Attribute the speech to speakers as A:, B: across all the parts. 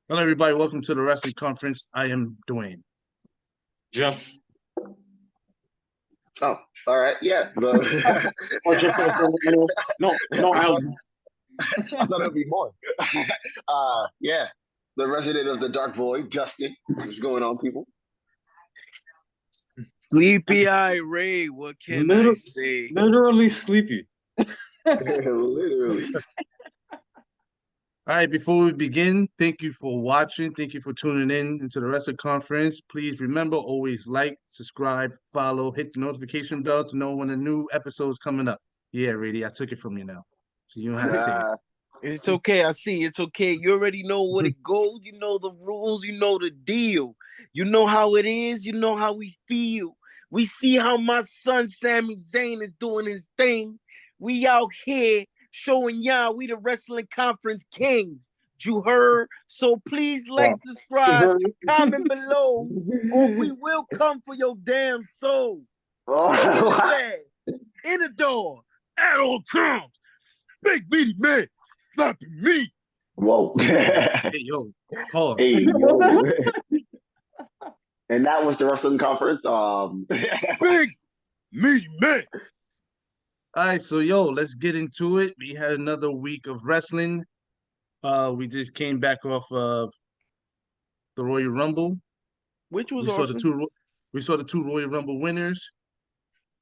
A: Hello, everybody. Welcome to the Wrestling Conference. I am Dwayne.
B: Jeff.
C: Oh, all right. Yeah.
B: Or just no, Alan.
C: I thought it would be more. Yeah. The resident of the Dark Void, Justin. What's going on, people?
D: Sleepy Eye Ray, what can I say?
B: Literally sleepy.
C: Literally.
A: All right, before we begin, thank you for watching. Thank you for tuning in into the Wrestling Conference. Please remember, always like, subscribe, follow, hit the notification bell to know when a new episode is coming up. Yeah, Rady, I took it from you now. So you don't have to say it.
D: It's okay. I see. It's okay. You already know what it goes. You know the rules. You know the deal. You know how it is. You know how we feel. We see how my son Sami Zayn is doing his thing. We out here showing y'all we the Wrestling Conference kings. You heard? So please like, subscribe, comment below, or we will come for your damn soul. What's in the bag? In the door. At all times. Big meaty man slapping me.
C: Whoa.
A: Hey, yo. Pause.
C: Hey, yo. And that was the Wrestling Conference.
D: Big meaty man.
A: All right, so yo, let's get into it. We had another week of wrestling. We just came back off of the Royal Rumble.
D: Which was
A: we
D: awesome.
A: saw the two Royal Rumble winners.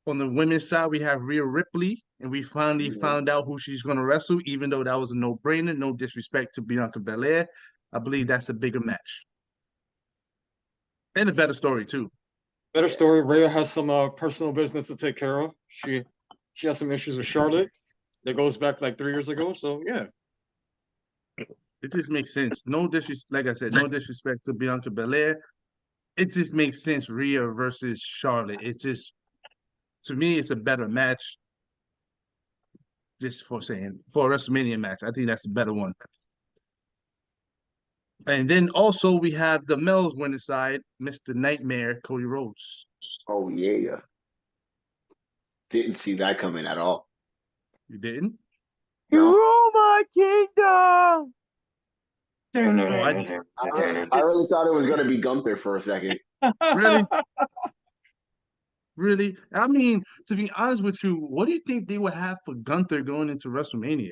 A: On the women's side, we have Rhea Ripley, and we finally found out who she's going to wrestle, even though that was a no-brainer. No disrespect to Bianca Belair. I believe that's a bigger match. And a better story, too.
B: Better story. Rhea has some personal business to take care of. She has some issues with Charlotte that goes back like 3 years ago. So, yeah.
A: It just makes sense. No disrespect, like I said, no disrespect to Bianca Belair. It just makes sense, Rhea versus Charlotte. It's just, to me, it's a better match. Just for saying, for a WrestleMania match, I think that's a better one. And then also we have the males winning side, Mr. Nightmare, Cody Rhodes.
C: Oh, yeah. Didn't see that coming at all.
A: You didn't?
D: You rule my kingdom.
C: I really thought it was going to be Gunther for a second.
A: Really? Really? I mean, to be honest with you, what do you think they would have for Gunther going into WrestleMania?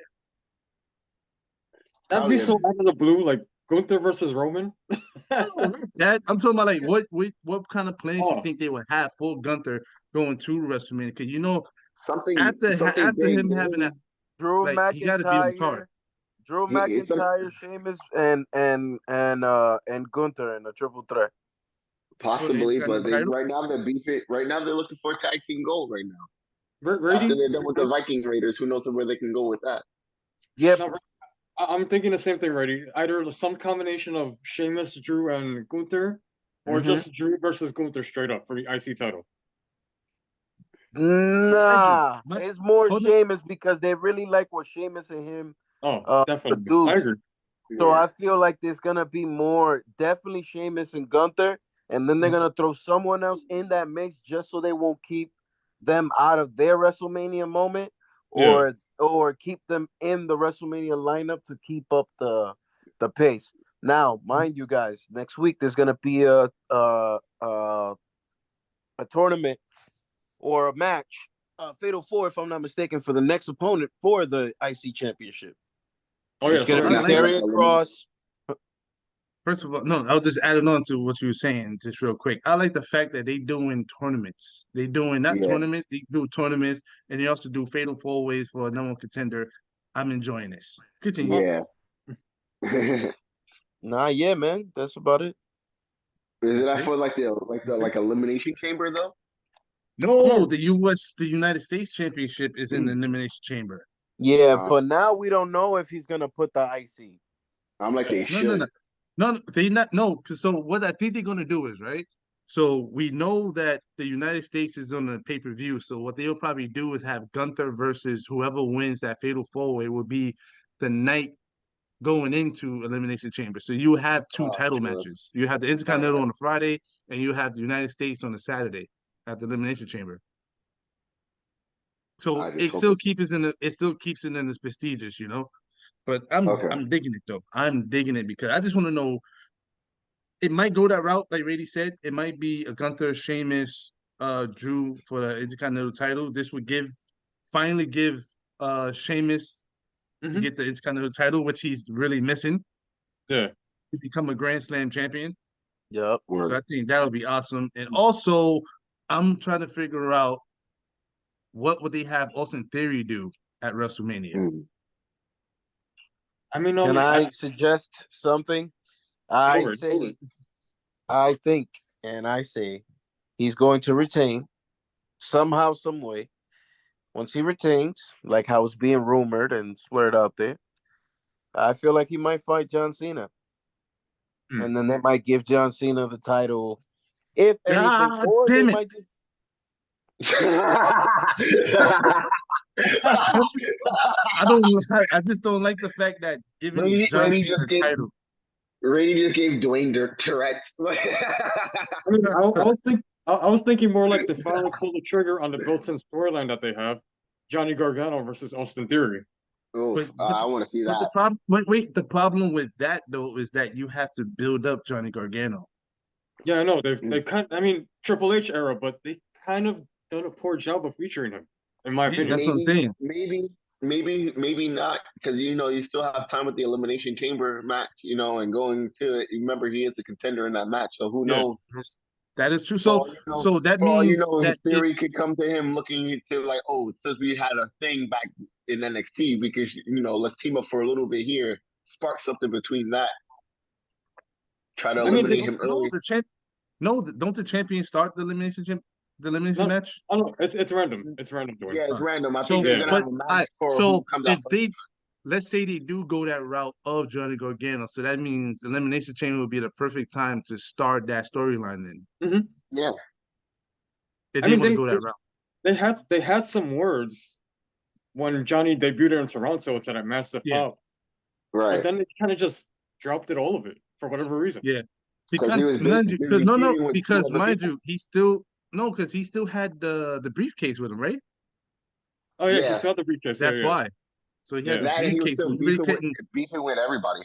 B: That'd be so out of the blue, like Gunther versus Roman.
A: That I'm talking about, like what kind of plans you think they would have for Gunther going to WrestleMania? Because
C: something
A: after
C: big,
A: him having that,
D: Drew
A: like,
D: McIntyre,
A: he got to be on the card.
D: Drew McIntyre, Sheamus, and Gunther in a triple threat.
C: Possibly, but right now they're beefing. Right now they're looking for a tag team gold. Right now, after they're done with the Viking Raiders, who knows where they can go with that?
D: Yeah,
B: I'm thinking the same thing, Reddy. Either some combination of Sheamus, Drew, and Gunther, or just Drew versus Gunther straight up for the IC title.
D: Nah, it's more Sheamus because they really like what Sheamus and him
B: definitely
D: produced. So I feel like there's gonna be more, definitely Sheamus and Gunther, and then they're gonna throw someone else in that mix just so they won't keep them out of their WrestleMania moment, or keep them in the WrestleMania lineup to keep up the pace. Now, mind you guys, next week there's gonna be a tournament or a match, Fatal 4, if I'm not mistaken, for the next opponent for the IC Championship. It's going to be Karrion Kross.
A: First of all, no, I'll just add on to what you were saying, just real quick. I like the fact that they doing tournaments. They doing tournaments, they do tournaments, and they also do Fatal 4-Ways for a number one contender. I'm enjoying this. Continue.
C: Yeah.
D: Yeah, man. That's about it.
C: Is that for like the Elimination Chamber though?
A: No, the United States Championship is in the Elimination Chamber.
D: Yeah, for now we don't know if he's gonna put the IC.
C: I'm like they should.
A: No, they not because so what I think they're gonna do is right. So we know that the United States is on the pay-per-view. So what they'll probably do is have Gunther versus whoever wins that Fatal 4-Way will be the night going into Elimination Chamber. So you have two title matches. You have the Intercontinental on the Friday, and you have the United States on the Saturday at the Elimination Chamber. So it still keeps it in this prestigious, But I'm digging it though. I'm digging it because I just want to know. It might go that route, like Rady said. It might be a Gunther, Sheamus, Drew for the Intercontinental title. This would finally give Sheamus to get the Intercontinental title, which he's really missing.
B: Yeah.
A: To become a Grand Slam champion.
D: Yep.
A: So I think that would be awesome. And also, I'm trying to figure out what would they have Austin Theory do at WrestleMania.
B: I mean,
D: can I suggest something? I think, and I say, he's going to retain somehow, some way. Once he retains, like how it's being rumored and slurred out there, I feel like he might fight John Cena. And then they might give John Cena the title, if anything, or they might just.
A: I just don't like the fact that giving John Cena the title.
C: Rady just gave Dwayne Tourette's.
B: I was thinking more like they finally pull the trigger on the built-in storyline that they have, Johnny Gargano versus Austin Theory.
C: But I want to see that.
A: The problem with that though is that you have to build up Johnny Gargano.
B: Yeah, I know they kind. I mean, Triple H era, but they kind of done a poor job of featuring him, in my opinion.
A: That's what I'm saying.
C: Maybe not, because you still have time with the Elimination Chamber match, and going to it. Remember, he is a contender in that match, so who knows?
A: That is true. So that means that
C: Theory could come to him looking to like, since we had a thing back in NXT, because let's team up for a little bit here, spark something between that. Try to eliminate him early.
A: Don't the champions start the elimination match?
B: Oh no, it's random. It's random.
C: Yeah, it's random. I think they're gonna have a match for who comes out first.
A: Let's say they do go that route of Johnny Gargano, so that means Elimination Chamber would be the perfect time to start that storyline then.
C: Yeah.
A: If they want to go that route.
B: They had some words when Johnny debuted in Toronto to that massive pop.
C: Right.
B: And then they kind of just dropped all of it for whatever reason.
A: Yeah. Because mind you, he still had the briefcase with him, right?
B: Oh yeah, he still had the briefcase.
A: That's why. So he had the briefcase. So you really couldn't
C: beefing with everybody.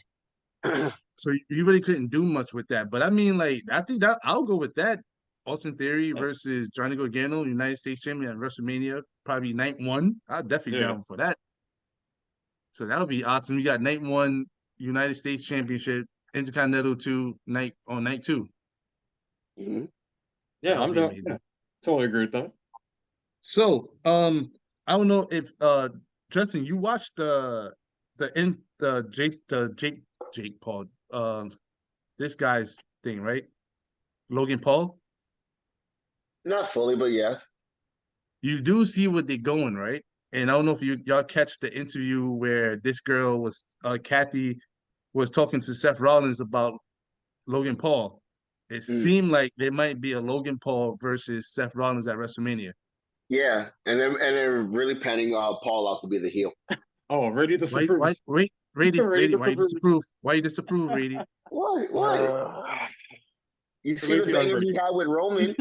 A: So you really couldn't do much with that. But I mean, like, I think that I'll go with that. Austin Theory versus Johnny Gargano, United States Champion at WrestleMania, probably night one. I'm definitely down for that. So that would be awesome. You got night one, United States Championship, Intercontinental 2, night 2.
B: Yeah, I'm down. Yeah, totally agree with that.
A: So, I don't know if Justin, you watched Jake Paul, this guy's thing, right? Logan Paul?
C: Not fully, but yes.
A: You do see what they're going, right? And I don't know if y'all catch the interview where this girl was, Kathy, was talking to Seth Rollins about Logan Paul. It seemed like there might be a Logan Paul versus Seth Rollins at WrestleMania.
C: Yeah, and they're really panning Paul out to be the heel.
B: Oh, ready to disapprove.
A: Rady, why you disapprove? Why you disapprove, Rady?
C: Why? You see the banger he had with Roman.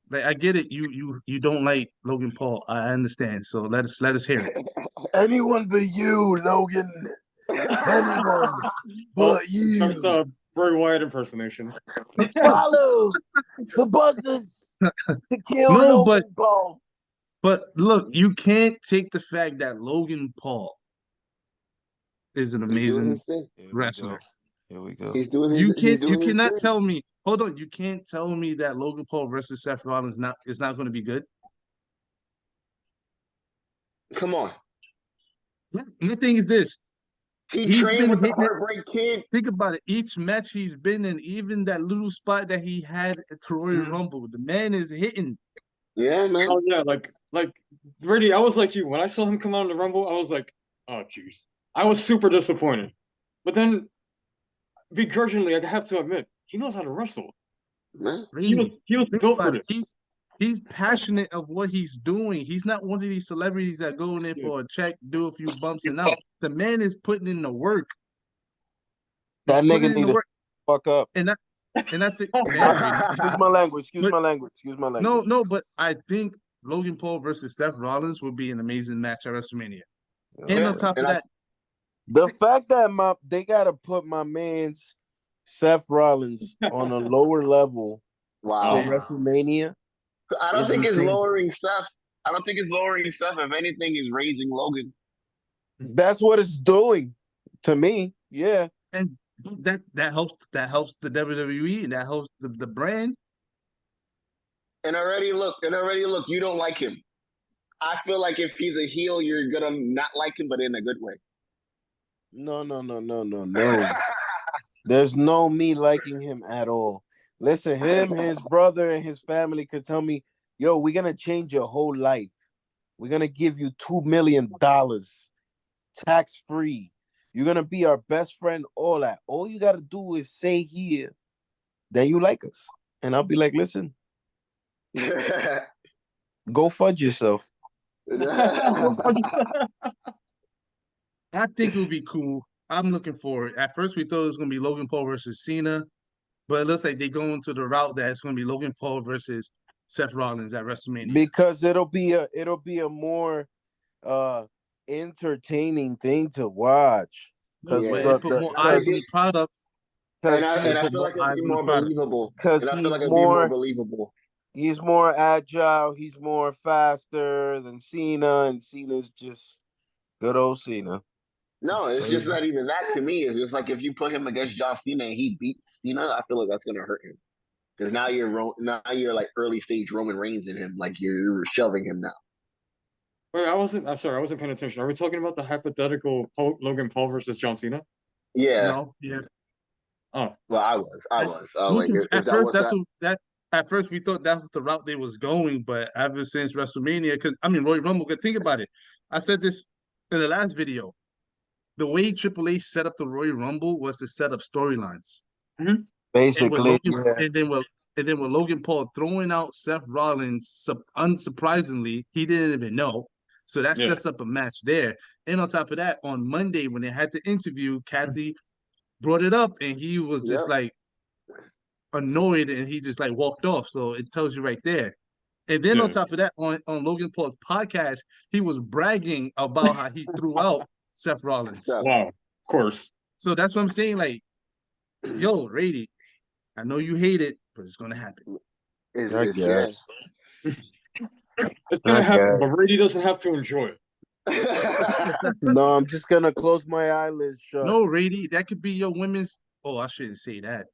A: Like, I get it. You don't like Logan Paul. I understand. So let us hear it.
D: Anyone but you, Logan. Anyone but you.
B: That's the Bray Wyatt impersonation.
D: Follow the buses to kill Logan Paul.
A: But look, you can't take the fact that Logan Paul is an amazing wrestler.
D: Here we go.
A: You cannot tell me. Hold on, you can't tell me that Logan Paul versus Seth Rollins is not going to be good.
C: Come on.
A: My thing is this.
C: He's been with the Heartbreak Kid.
A: Think about it. Each match he's been in, even that little spot that he had at the Royal Rumble, the man is hitting.
C: Yeah, man.
B: Oh yeah, like Brady. I was like you when I saw him come out in the Rumble. I was like, oh jeez. I was super disappointed. But then, begrudgingly, I have to admit, he knows how to wrestle.
C: Man.
B: He was built for this.
A: He's passionate of what he's doing. He's not one of these celebrities that go in there for a check, do a few bumps and out. The man is putting in the work.
D: That nigga need to fuck up.
A: And I think
D: excuse my language.
A: No, but I think Logan Paul versus Seth Rollins would be an amazing match at WrestleMania. And on top of that,
D: The fact that they gotta put my man's Seth Rollins on a lower level for
C: Wow.
D: WrestleMania
C: I don't
D: is
C: think it's
D: insane.
C: lowering Seth. I don't think it's lowering Seth. If anything, is raising Logan.
D: That's what it's doing to me. Yeah.
A: And that helps the WWE and that helps the brand.
C: And already look, you don't like him. I feel like if he's a heel, you're gonna not like him, but in a good way.
D: No. There's no me liking him at all. Listen, him, his brother, and his family could tell me, yo, we're gonna change your whole life. We're gonna give you $2 million tax-free. You're gonna be our best friend, all that. All you gotta do is say here that you like us. And I'll be like, listen, go fudge yourself.
A: I think it would be cool. I'm looking for it. At first, we thought it was going to be Logan Paul versus Cena, but it looks like they're going to the route that it's going to be Logan Paul versus Seth Rollins at WrestleMania.
D: Because it'll be a more entertaining thing to watch. Because
A: They put more eyes on the product.
C: And I feel like it'll be more believable.
D: Because
C: I feel like it'll be more believable.
D: He's more agile. He's more faster than Cena, and Cena's just good old Cena.
C: No, it's just not even that to me. It's just like if you put him against John Cena and he beats Cena, I feel like that's gonna hurt him. Because now you're like early stage Roman Reigns in him, like you're shoving him now.
B: Wait, I'm sorry, I wasn't paying attention. Are we talking about the hypothetical Logan Paul versus John Cena?
C: Yeah.
A: No, yeah.
B: Oh,
C: well, I was. Like,
A: at first, at first we thought that was the route they was going, but ever since WrestleMania, because I mean Royal Rumble, think about it. I said this in the last video. The way Triple H set up the Royal Rumble was to set up storylines.
B: Mm-hmm.
D: Basically,
A: and then with Logan Paul throwing out Seth Rollins, unsurprisingly, he didn't even know. So that sets up a match there. And on top of that, on Monday when they had the interview, Kathy brought it up, and he was just like annoyed, and he just like walked off. So it tells you right there. And then on top of that, on Logan Paul's podcast, he was bragging about how he threw out Seth Rollins.
B: Wow, of course.
A: So that's what I'm saying. Like, yo, Rady, I know you hate it, but it's gonna happen.
D: I guess.
B: It's gonna happen, but Rady doesn't have to enjoy it.
D: No, I'm just gonna close my eyelids shut.
A: No, Rady, that could be your women's. Oh, I shouldn't say that.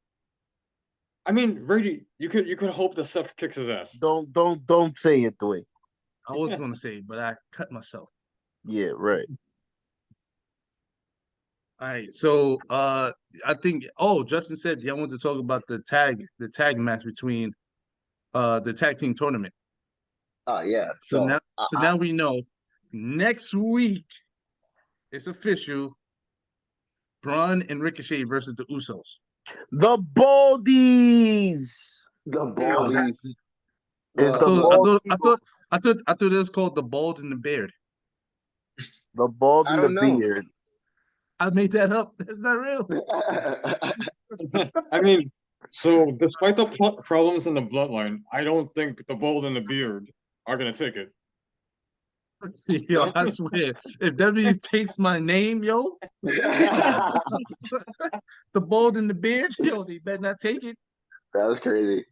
B: I mean, Rady, you could hope that Seth kicks his ass.
D: Don't say it, Dwayne.
A: I was gonna say it, but I cut myself.
D: Yeah, right.
A: All right, so I think Justin said I want to talk about the tag match between the tag team tournament.
C: Oh yeah.
A: So now we know next week it's official. Braun and Ricochet versus the Usos.
D: The Baldies.
C: The Baldies.
A: I thought it was called the Bald and the Beard.
D: The Bald and the Beard.
A: I made that up. That's not real.
B: I mean, so despite the problems in the bloodline, I don't think the Bald and the Beard are gonna take it.
A: Yo, I swear, if WWE takes my name, yo, the Bald and the Beard, yo, they better not take it.
C: That was crazy.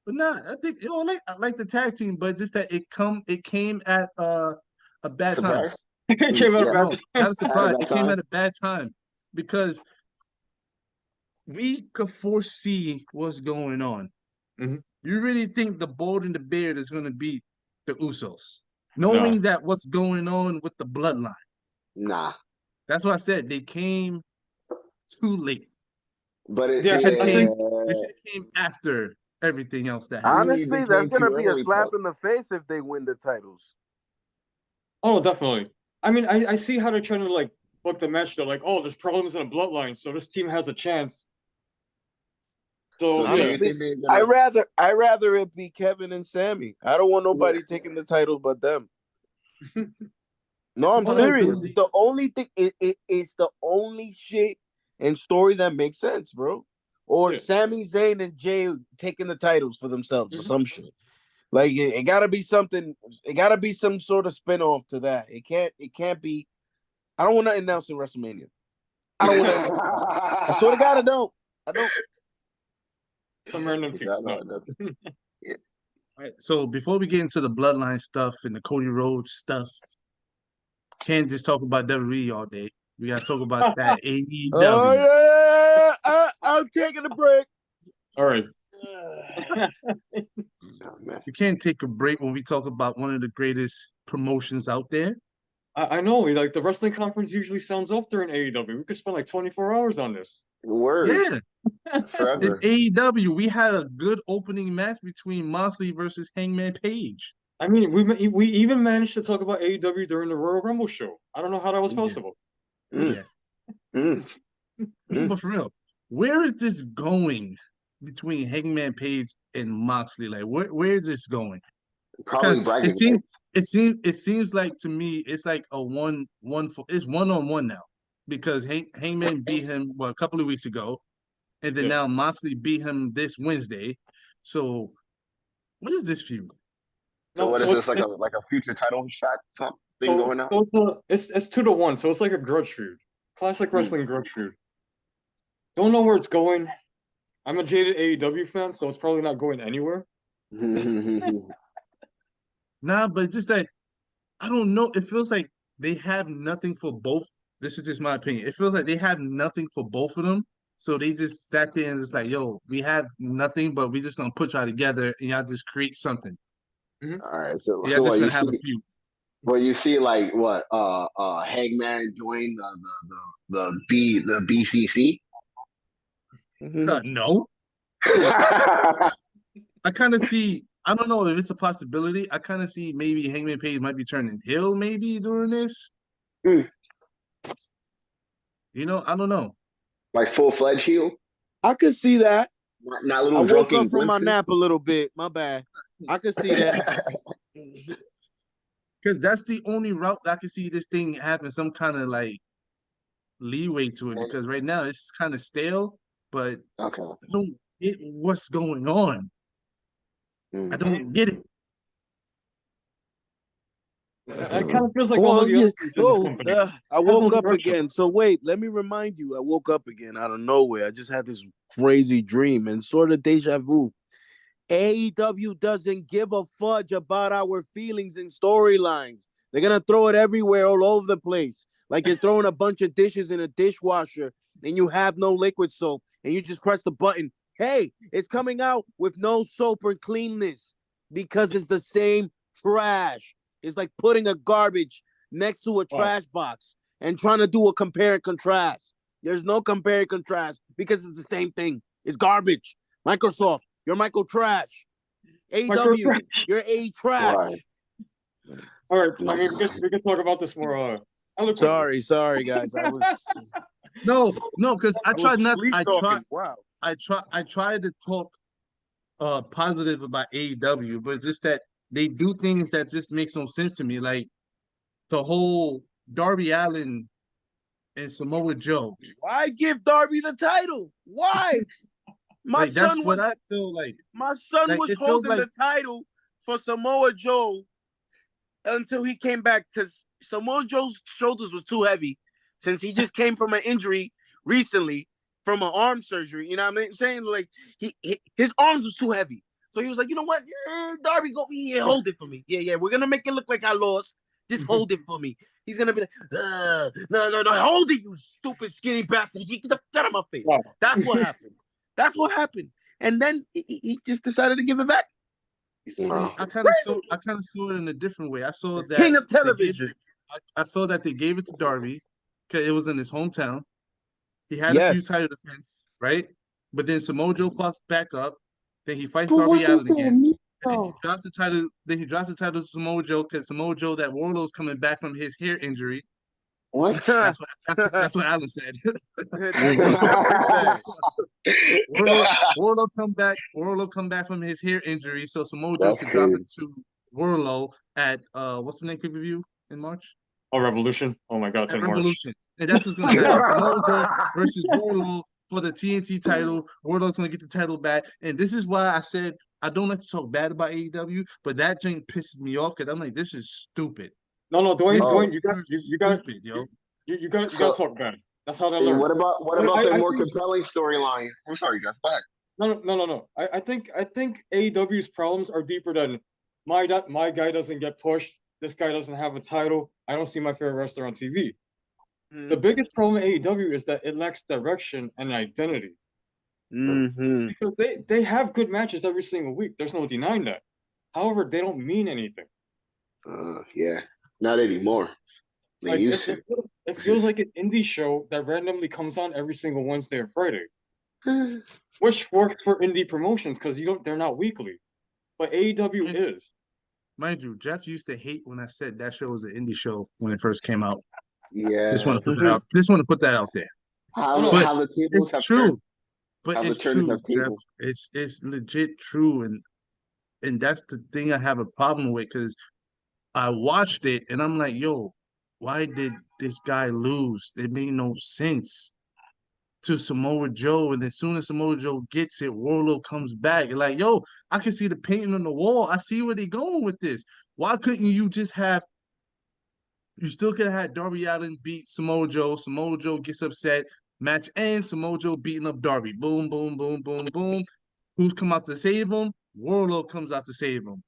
A: But nah, I think I like the tag team, but just that it came at a bad time.
B: It came at a bad time.
A: Not a surprise. It came at a bad time because we could foresee what's going on.
B: Mm-hmm.
A: You really think the Bald and the Beard is going to beat the Usos, knowing that what's going on with the bloodline?
C: Nah.
A: That's why I said they came too late.
C: But
A: they should have came after everything else that happened.
D: Honestly, that's going to be a slap in the face if they win the titles.
B: Oh, definitely. I mean, I see how they're trying to like book the match. They're like, oh, there's problems in the bloodline, so this team has a chance. So
D: honestly, I rather it be Kevin and Sami. I don't want nobody taking the title but them. No, I'm serious. It's the only thing. It's the only shit and story that makes sense, bro. Or Sami Zayn and Jay taking the titles for themselves or some shit. Like it gotta be something. It gotta be some sort of spinoff to that. It can't be I don't want to announce in WrestleMania. I don't want to announce. I swear to God, I don't. I don't.
B: Some random people. No.
A: All right, so before we get into the bloodline stuff and the Cody Rhodes stuff, can't just talk about WWE all day. We gotta talk about that AEW.
D: Oh yeah, I'm taking a break.
B: All right.
A: You can't take a break when we talk about one of the greatest promotions out there.
B: I know, like the wrestling conference usually sounds off during AEW. We could spend like 24 hours on this.
C: Word.
A: Yeah,
C: Forever.
A: it's AEW. We had a good opening match between Moxley versus Hangman Page.
B: I mean, we even managed to talk about AEW during the Royal Rumble show. I don't know how that was possible.
A: Yeah. No, but for real, where is this going between Hangman Page and Moxley? Like, where is this going?
C: Probably bragging rights.
A: It seems like to me it's like a it's one-on-one now because Hangman beat him a couple of weeks ago, and then now Moxley beat him this Wednesday. So what is this feud?
C: So what is this, like a future title shot something going on?
B: So it's 2-1, so it's like a grudge feud. Classic wrestling grudge feud. Don't know where it's going. I'm a jaded AEW fan, so it's probably not going anywhere.
A: Nah, but just that I don't know. It feels like they have nothing for both. This is just my opinion. It feels like they have nothing for both of them. So they just sat there and just like, yo, we have nothing, but we just gonna put y'all together and y'all just create something.
C: All right, so
A: Y'all just
C: what
A: gonna
C: you
A: have a
C: see?
A: feud.
C: Well, you see, like what? Hangman joined the BCC.
A: No, I kind of see. I don't know if it's a possibility. I kind of see maybe Hangman Page might be turning heel maybe during this.
C: Mm.
A: You know, I don't know.
C: Like full-fledged heel.
D: I could see that.
C: Not little
D: I woke
C: drunken
D: up from my
C: glimpses.
D: nap a little bit. My bad. I could see that.
A: Because that's the only route that I can see this thing having some kind of like leeway to it. Because right now it's kind of stale, but
C: Okay.
A: I don't get what's going on. I don't get it.
B: It kind of feels like all of the other things in the company.
D: I woke up again. So wait, let me remind you. I woke up again out of nowhere. I just had this crazy dream and sort of deja vu. AEW doesn't give a fudge about our feelings and storylines. They're gonna throw it everywhere, all over the place. Like you're throwing a bunch of dishes in a dishwasher and you have no liquid soap and you just press the button. Hey, it's coming out with no soap or cleanness because it's the same trash. It's like putting a garbage next to a trash box and trying to do a compare and contrast. There's no compare and contrast because it's the same thing. It's garbage. Microsoft, you're Michael Trash. AEW, you're A Trash.
C: Right.
B: All right, I mean, we can talk about this more.
D: Sorry, guys. I was
A: no, because I tried to talk positive about AEW, but just that they do things that just makes no sense to me. Like the whole Darby Allin and Samoa Joe.
D: Why give Darby the title? Why?
A: That's what I feel like.
D: My son was holding the title for Samoa Joe until he came back because Samoa Joe's shoulders was too heavy since he just came from an injury recently from an arm surgery. You know what I'm saying? Like his arms was too heavy. So he was like, you know what? Darby, go hold it for me. Yeah, we're gonna make it look like I lost. Just hold it for me. He's gonna be like, no, hold it, you stupid skinny bastard. Get out of my face. Wow. That's what happened. And then he just decided to give it back.
A: I kind of saw it in a different way. I saw that
D: King of television.
A: I saw that they gave it to Darby because it was in his hometown. He had a few title defense, right? But then Samoa Joe pops back up. Then he fights Darby Allin again. And then he drops the title. Then he drops the title to Samoa Joe because Samoa Joe, that Warlow's coming back from his hair injury.
C: What?
A: That's what Alan said. Warlow come back from his hair injury, so Samoa Joe could drop it to Warlow at what's the next pay-per-view in March?
B: Oh, Revolution! Oh my God, it's in
A: Revolution, and that's what's gonna happen. Samoa Joe versus Warlow for the TNT title. Warlow's gonna get the title back, and this is why I said I don't like to talk bad about AEW, but that thing pisses me off because I'm like, this is stupid.
B: No, Dwayne, you got
A: stupid, yo.
B: You gotta
C: So,
B: talk bad. That's how they
C: hey,
B: learn.
C: what about
B: I
C: the more
B: think
C: compelling storyline? I'm sorry, Jeff. Go ahead.
B: no. I think AEW's problems are deeper than my guy doesn't get pushed. This guy doesn't have a title. I don't see my favorite wrestler on TV.
D: Mm-hmm.
B: The biggest problem with AEW is that it lacks direction and identity.
D: Mm-hmm.
B: Because they have good matches every single week. There's no denying that. However, they don't mean anything.
C: Yeah, not anymore. They
B: Like
C: used to.
B: it feels like an indie show that randomly comes on every single Wednesday or Friday, which works for indie promotions because they're not weekly, but AEW is.
A: Mind you, Jeff used to hate when I said that show was an indie show when it first came out. Just
C: Yeah,
A: want to put that out. Just want to put that out there.
B: Oh no,
A: But
C: how the tables
A: it's
C: have turned.
A: true. But
C: How the
A: it's
C: turning
A: true,
C: of
A: Jeff.
C: tables.
A: It's legit true, and that's the thing I have a problem with because I watched it and I'm like, yo, why did this guy lose? It made no sense to Samoa Joe, and as soon as Samoa Joe gets it, Warlow comes back. Like, yo, I can see the painting on the wall. I see where they're going with this. Why couldn't you just have? You still could have had Darby Allin beat Samoa Joe. Samoa Joe gets upset. Match ends. Samoa Joe beating up Darby. Boom, boom, boom, boom, boom. Who's come out to save him? Warlow comes out to save him.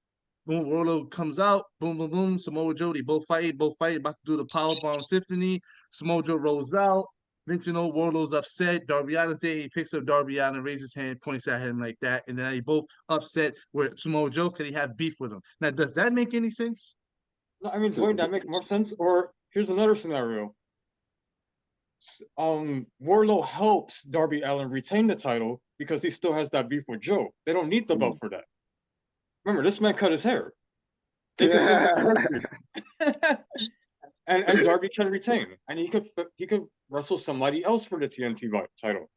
A: Boom, Warlow comes out. Boom, boom, boom. Samoa Joe, they both fight. About to do the powerbomb symphony. Samoa Joe rolls out. Then Warlow's upset. Darby Allin's there. He picks up Darby Allin, raises his hand, points at him like that, and then they both upset with Samoa Joe because he have beef with him. Now, does that make any sense?
B: no, I mean, wouldn't that make more sense? Or here's another scenario. Warlow helps Darby Allin retain the title because he still has that beef with Joe. They don't need the belt for that. Remember, this man cut his hair. They can still and Darby can retain, and he could wrestle somebody else for the TNT title.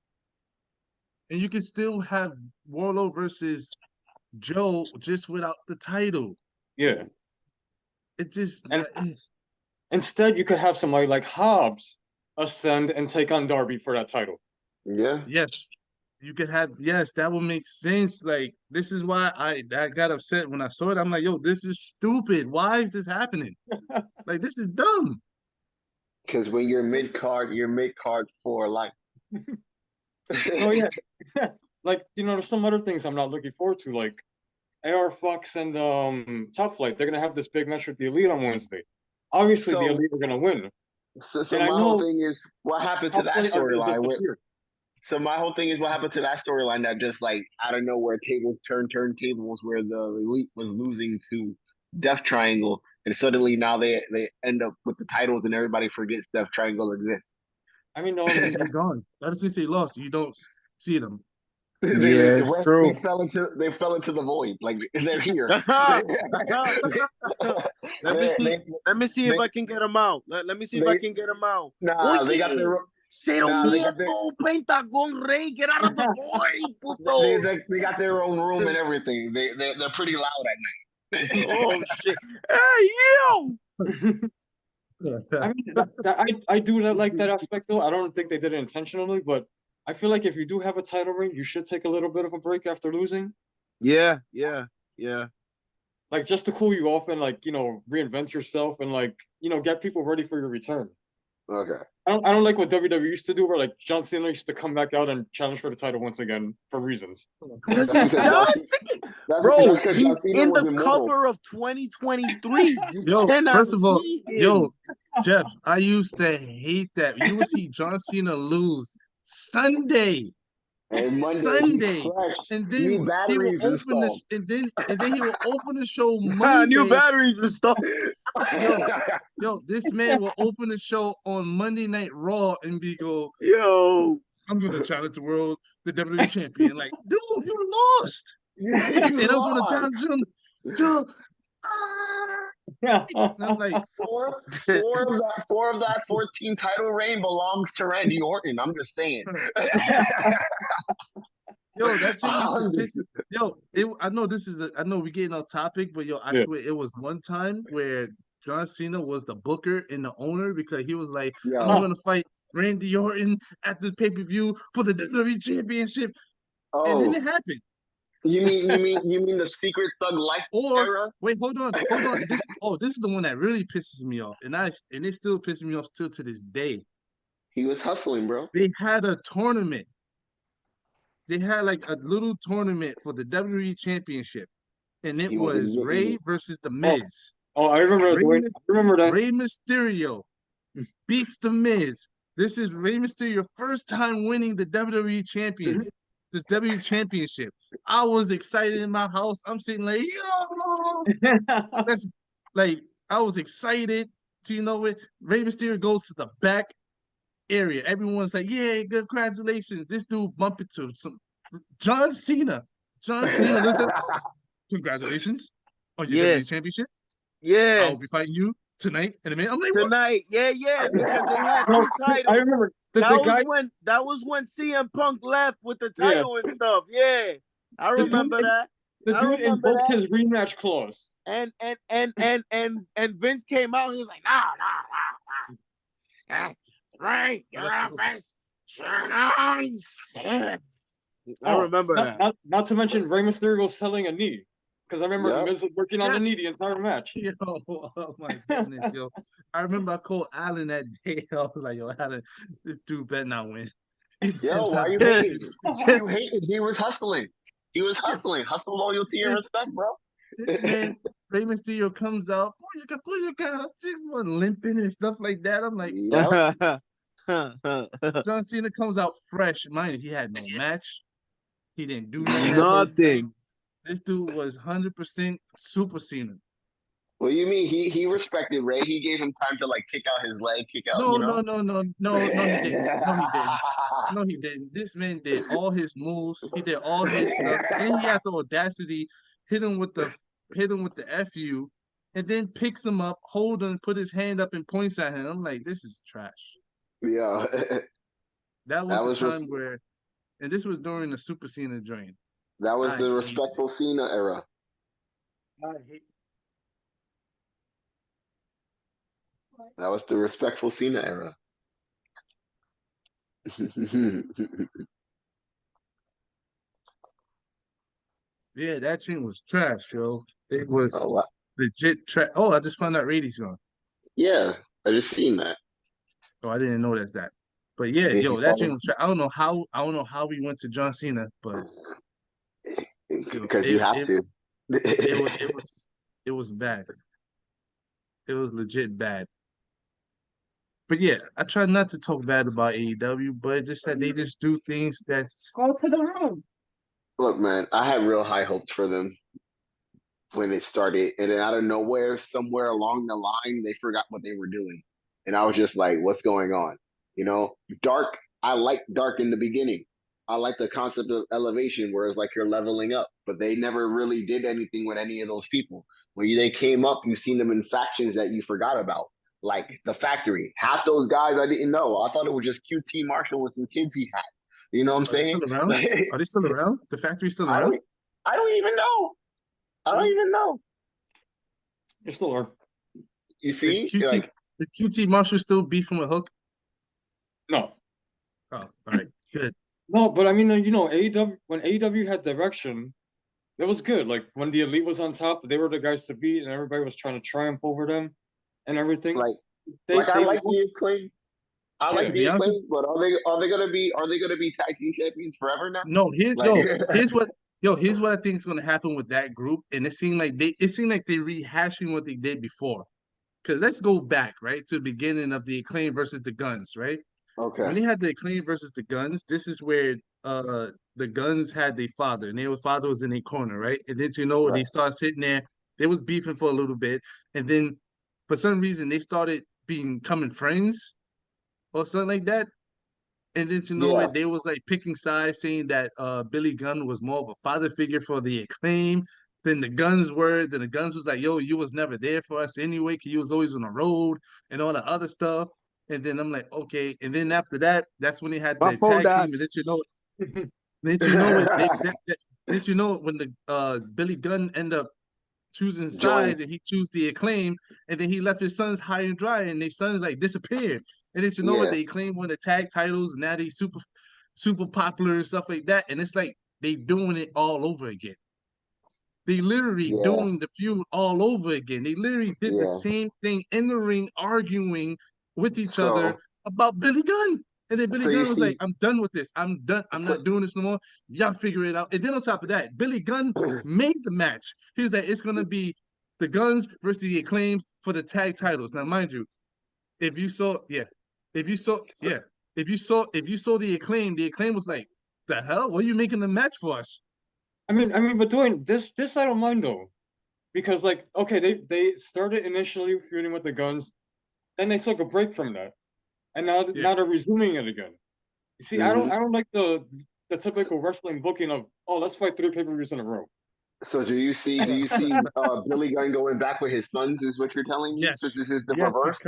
A: And you can still have Warlow versus Joe just without the title.
B: Yeah.
A: It just
B: And instead, you could have somebody like Hobbs ascend and take on Darby for that title.
C: Yeah.
A: yes, you could have that would make sense. Like this is why I got upset when I saw it. I'm like, yo, this is stupid. Why is this happening? Like this is dumb.
C: Because when you're mid card for life.
B: Oh yeah. Like, there's some other things I'm not looking forward to, like AR Fox and Top Flight. They're gonna have this big match with the Elite on Wednesday. Obviously, the Elite are gonna win.
C: So my whole thing is what happened to that storyline. So my whole thing is what happened to that storyline that just like out of nowhere tables turntables where the Elite was losing to Death Triangle, and suddenly now they end up with the titles and everybody forgets Death Triangle exists.
B: I mean,
A: They're gone. Ever since they lost, you don't see them.
D: Yeah, it's true.
C: They fell into the void. Like they're here.
D: Let me see if I can get them out. Let me see if I can get them out.
C: Nah, they got their.
D: Pentagon Ray, get out of the void, puto.
C: They got their own room and everything. They're pretty loud at night.
D: Oh shit! Hey yo!
B: I mean, I do like that aspect though. I don't think they did it intentionally, but I feel like if you do have a title reign, you should take a little bit of a break after losing.
D: Yeah.
B: Like just to cool you off and reinvent yourself and get people ready for your return.
C: Okay.
B: I don't like what WWE used to do, where like John Cena used to come back out and challenge for the title once again for reasons.
D: Because he's John Cena, bro. He's in the cover of 2023.
A: Yo, first of all, yo, Jeff, I used to hate that. You would see John Cena lose Sunday.
C: And Monday,
A: Sunday, and then he will open this, and then he will open the show Monday.
D: New batteries and stuff.
A: Yo, this man will open the show on Monday Night Raw and
D: yo,
A: I'm gonna challenge the world, the WWE champion. Like, dude, you lost, and I'm gonna challenge him to. I'm like,
C: four of that 14 title reign belongs to Randy Orton. I'm just saying.
A: Yo, that changed. I know I know we're getting off topic, but yo, I swear it was one time where John Cena was the booker and the owner because he was like, I'm gonna fight Randy Orton at this pay-per-view for the WWE championship. And then it happened.
C: You mean the secret thug life
A: Or
C: era?
A: wait, hold on. This is the one that really pisses me off, and it still pisses me off still to this day.
C: He was hustling, bro.
A: They had a tournament. They had like a little tournament for the WWE Championship, and it
C: He wasn't
A: was
C: getting
A: Ray
C: it.
A: versus The
B: Oh,
A: Miz.
B: I remember
A: Ray,
B: I remember that.
A: Rey Mysterio beats The Miz. This is Rey Mysterio first time winning the WWE the WWE Championship. I was excited in my house. I'm sitting like, yo, that's like I was excited. To you know what? Rey Mysterio goes to the back area. Everyone's like, yeah, congratulations. This dude bumped into some John Cena. John Cena, listen, congratulations on your
D: Yeah,
A: WWE Championship.
D: yeah.
A: I'll be fighting you tonight in a minute. I'm like, what?
D: Tonight, yeah, because they had
B: No,
D: two
B: I
D: titles.
B: remember the guy.
D: That was when CM Punk left with the
B: Yeah,
D: title and stuff. Yeah, I
B: the dude,
D: remember that.
B: the
D: I
B: dude
D: remember
B: invoked
D: that.
B: his rematch clause.
D: And Vince came out. He was like, no. Ray, you're gonna face John Cena. I remember that.
B: Not to mention Rey Mysterio selling a knee. Because I remember
C: Yep.
B: Miz was working on the
A: Yes.
B: knee the entire match.
A: Yo, oh my goodness, yo. I remember I called Allen that day. I was like, yo, Allen, this dude better not win. He better
C: Yo, why
A: not
C: you
A: beat
C: hating?
A: this.
C: Why you hating? He was hustling. He was hustling. Hustle, loyalty, and
A: This-
C: respect, bro.
A: This man, Rey Mysterio comes out, boy, you can pull your guy, just one limping and stuff like that. I'm like,
C: Yep.
A: John Cena comes out fresh. Mind you, he had no match. He didn't do nothing.
D: Nothing.
A: This dude was 100% Super Cena.
C: What do you mean? He respected Ray. He gave him time to like kick out his leg, kick out.
A: No,
C: You know.
A: no, he didn't. No, he didn't. No, he didn't. This man did all his moves. He did all his stuff. And he had the audacity, hit him with the FU, and then picks him up, hold him, put his hand up and points at him. I'm like, this is trash.
C: Yeah.
A: That was
C: That
A: the
C: was
A: time where, and this was during the Super Cena joint.
C: that was
A: I
C: the
A: hate
C: respectful Cena era.
A: I hate
C: That was the respectful Cena era.
A: Yeah, that team was trash, yo. It was
C: Oh, wow.
A: legit trash. Oh, I just found out Rady's gone.
C: Yeah, I just seen that.
A: Oh, I didn't know that's that. But yeah,
C: Yeah, he
A: yo, that team
C: followed
A: was trash. I don't know how we went to John Cena, but yo,
C: because you have to.
A: it was bad. It was legit bad. But yeah, I try not to talk bad about AEW, but it's just that they just do things that's go to the room.
C: Look, man, I had real high hopes for them when it started, and then out of nowhere, somewhere along the line, they forgot what they were doing, and I was just like, "What's going on?" You know, Dark. I liked Dark in the beginning. I like the concept of elevation, where it's like you're leveling up, but they never really did anything with any of those people. When they came up, you seen them in factions that you forgot about, like the Factory. Half those guys I didn't know. I thought it was just QT Marshall and some kids he had. You know what I'm
A: Are they
C: saying?
A: still around? Are they still around? The factory's still
C: I
A: around?
C: don't, I don't even know. I don't even know.
B: You still are.
C: You
A: Is
C: see,
A: QT
C: like,
A: is QT Marshall still beefing with Hook?
B: No.
A: Oh, all right, good.
B: No, but I mean, AEW, when AEW had direction, it was good. Like when the Elite was on top, they were the guys to beat, and everybody was trying to triumph over them and everything.
C: like,
B: They
C: I like the Acclaim. I
B: Yeah.
C: like the
A: Bianca?
C: Acclaim, but are they gonna be tag team champions forever now?
A: No,
C: Like,
A: here's what I think is gonna happen with that group, and it seemed like they rehashing what they did before. Because let's go back right to the beginning of the Acclaim versus the Guns, right? When
C: okay,
A: they had the Acclaim versus the Guns, this is where the Guns had their father, and their father was in a corner, right? And then you know they
C: right,
A: started sitting there, they was beefing for a little bit, and then for some reason they started becoming friends or something like that. And then you know
C: yeah,
A: it, they was like picking sides, saying that Billy Gunn was more of a father figure for the Acclaim than the Guns were. Then the Guns was like, "Yo, you was never there for us anyway, cause you was always on the road and all the other stuff." And then I'm like, okay. And then after that, that's when they had
D: My
A: the
D: phone
A: tag team.
D: died.
A: And then you know it, then you know when the Billy Gunn end up choosing
C: join,
A: sides and he chose the Acclaim, and then he left his sons high and dry, and their sons like disappeared. And then you know what,
C: yeah,
A: they claim won the tag titles, and now they super popular and stuff like that. And it's like they doing it all over again. They literally
C: Yeah.
A: doing the feud all over again. They literally did the
C: Yeah.
A: same thing in the ring, arguing with each
C: So-
A: other about Billy Gunn. And then Billy
C: So you
A: Gunn was
C: see-
A: like, I'm done with this. I'm done. I'm
C: So-
A: not doing this no more. Y'all figure it out. And then on top of that, Billy Gunn made the match. He was like, it's going to be the Guns versus the Acclaimed for the tag titles. Now, mind you, if you saw the Acclaim was like, the hell? What are you making the match for us?
B: I mean, but doing this I don't mind though, because like, okay, they started initially feuding with the Guns, then they took a break from that, and now they're resuming it again. You see, I don't like the typical wrestling booking of, oh, let's fight 3 pay-per-views in a row.
C: So do you see Billy Gunn going back with his sons? Is what you're telling me?
A: Yes.
C: This is the reverse.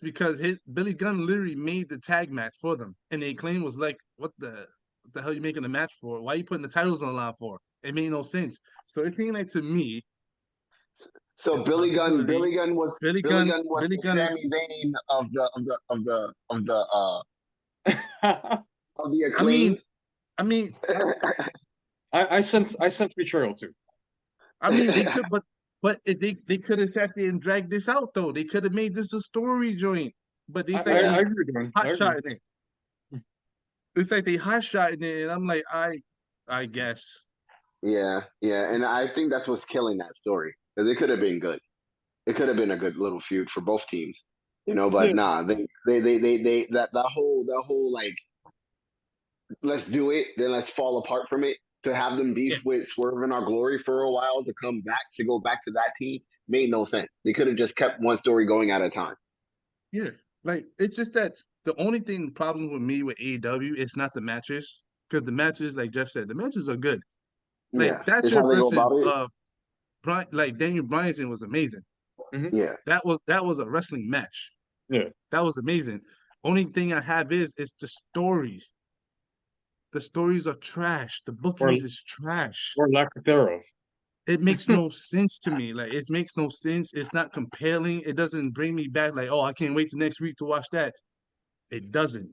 A: Because his Billy Gunn literally made the tag match for them, and the Acclaim was like, "What the hell are you making the match for? Why are you putting the titles on the line for? It made no sense." So it seemed like to me.
C: So Billy Gunn was
A: Billy
C: the Sami Zayn of the Acclaim.
A: I mean,
B: I sense betrayal too.
A: I mean, they could, but if they could have sat there and dragged this out though. They could have made this a story joint. But they
B: I agree, man.
A: hot shot it. It's like they hot shotting it, and I'm like, I guess.
C: Yeah, and I think that's what's killing that story, because it could have been good. It could have been a good little feud for both teams, But nah, they that whole like, let's do it, then let's fall apart from it. To have them beef with Swerve and Our Glory for a while, to come back to go back to that team made no sense. They could have just kept one story going at a time.
A: Yeah, like it's just that the only problem with me with AEW is not the matches, because the matches, like Jeff said, the matches are good. Like Thatcher versus Brian, like Daniel Bryanson was amazing.
B: Mm-hmm.
C: Yeah,
A: that was a wrestling match.
B: Yeah,
A: that was amazing. Only thing I have is the stories. The stories are trash. The bookings is trash.
B: Or lack thereof.
A: It makes no sense to me. Like, it makes no sense. It's not compelling. It doesn't bring me back like, oh, I can't wait till next week to watch that. It doesn't.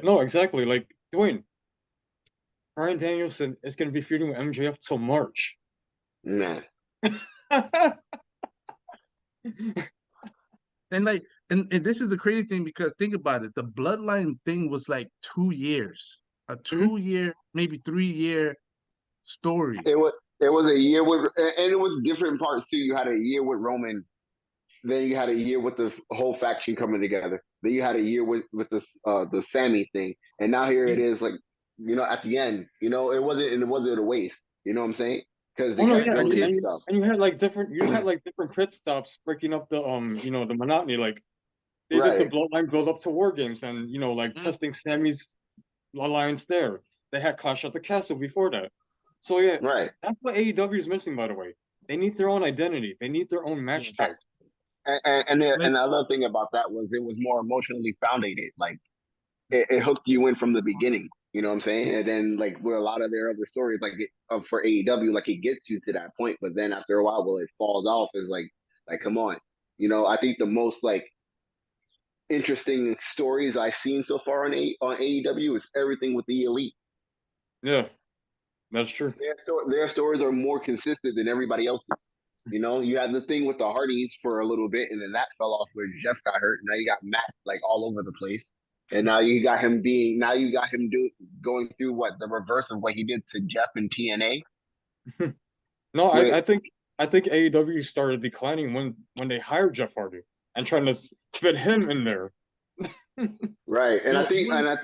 B: No, exactly. Like, Dwayne, Bryan Danielson is going to be feuding with MJF till March.
C: Man.
A: And like, and this is the crazy thing, because think about it. The bloodline thing was like 2 years. A 2-year, maybe 3-year story.
C: It was a year with, and it was different parts too. You had a year with Roman, then you had a year with the whole faction coming together. Then you had a year with the Sami thing, and now here it is, like, at the end. It wasn't a waste. You know what I'm saying? Because they kept building stuff.
B: And you had like different pit stops, breaking up the the monotony. Like, they did the bloodline build up to War Games, and testing Sami's alliance there. They had Clash at the Castle before that. So yeah, that's what AEW is missing, by the way. They need their own identity. They need their own match type.
C: And the other thing about that was it was more emotionally founded. Like, it hooked you in from the beginning. You know what I'm saying? And then, like, where a lot of their other stories, like for AEW, like, it gets you to that point, but then after a while, it falls off. Is like come on. I think the most like interesting stories I've seen so far on AEW is everything with the Elite.
B: Yeah, that's true.
C: Their stories are more consistent than everybody else's. You had the thing with the Hardys for a little bit, and then that fell off where Jeff got hurt. Now you got Matt like all over the place, and now you got him going through the reverse of what he did to Jeff in TNA.
B: No, I think AEW started declining when they hired Jeff Hardy and trying to fit him in there.
C: Right, and I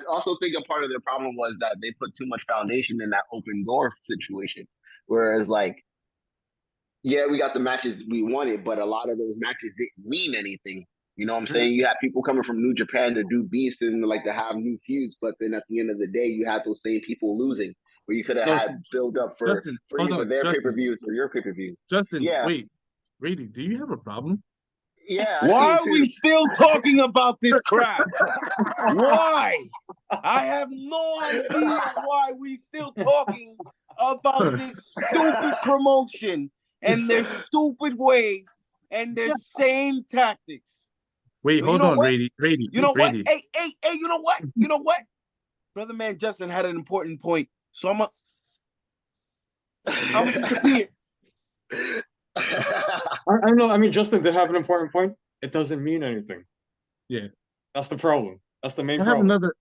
C: also think a part of their problem was that they put too much foundation in that open door situation, whereas like, yeah, we got the matches we wanted, but a lot of those matches didn't mean anything. You know what I'm saying? You had people coming from New Japan to do Beast and like to have new feuds, but then at the end of the day, you had those same people losing, where you could have had build up for either their pay-per-views or your pay-per-views.
A: Justin, wait, Brady, do you have a problem?
C: Yeah.
D: Why are we still talking about this crap? Why? I have no idea why we still talking about this stupid promotion and their stupid ways and their same tactics.
A: Wait, hold on, Brady.
D: You know
A: Brady.
D: what? Hey, you know what? Brother man Justin had an important point. So I'm gonna disappear.
B: I know. I mean, Justin did have an important point. It doesn't mean anything.
A: Yeah.
B: That's the problem. That's the main
A: I have
B: problem.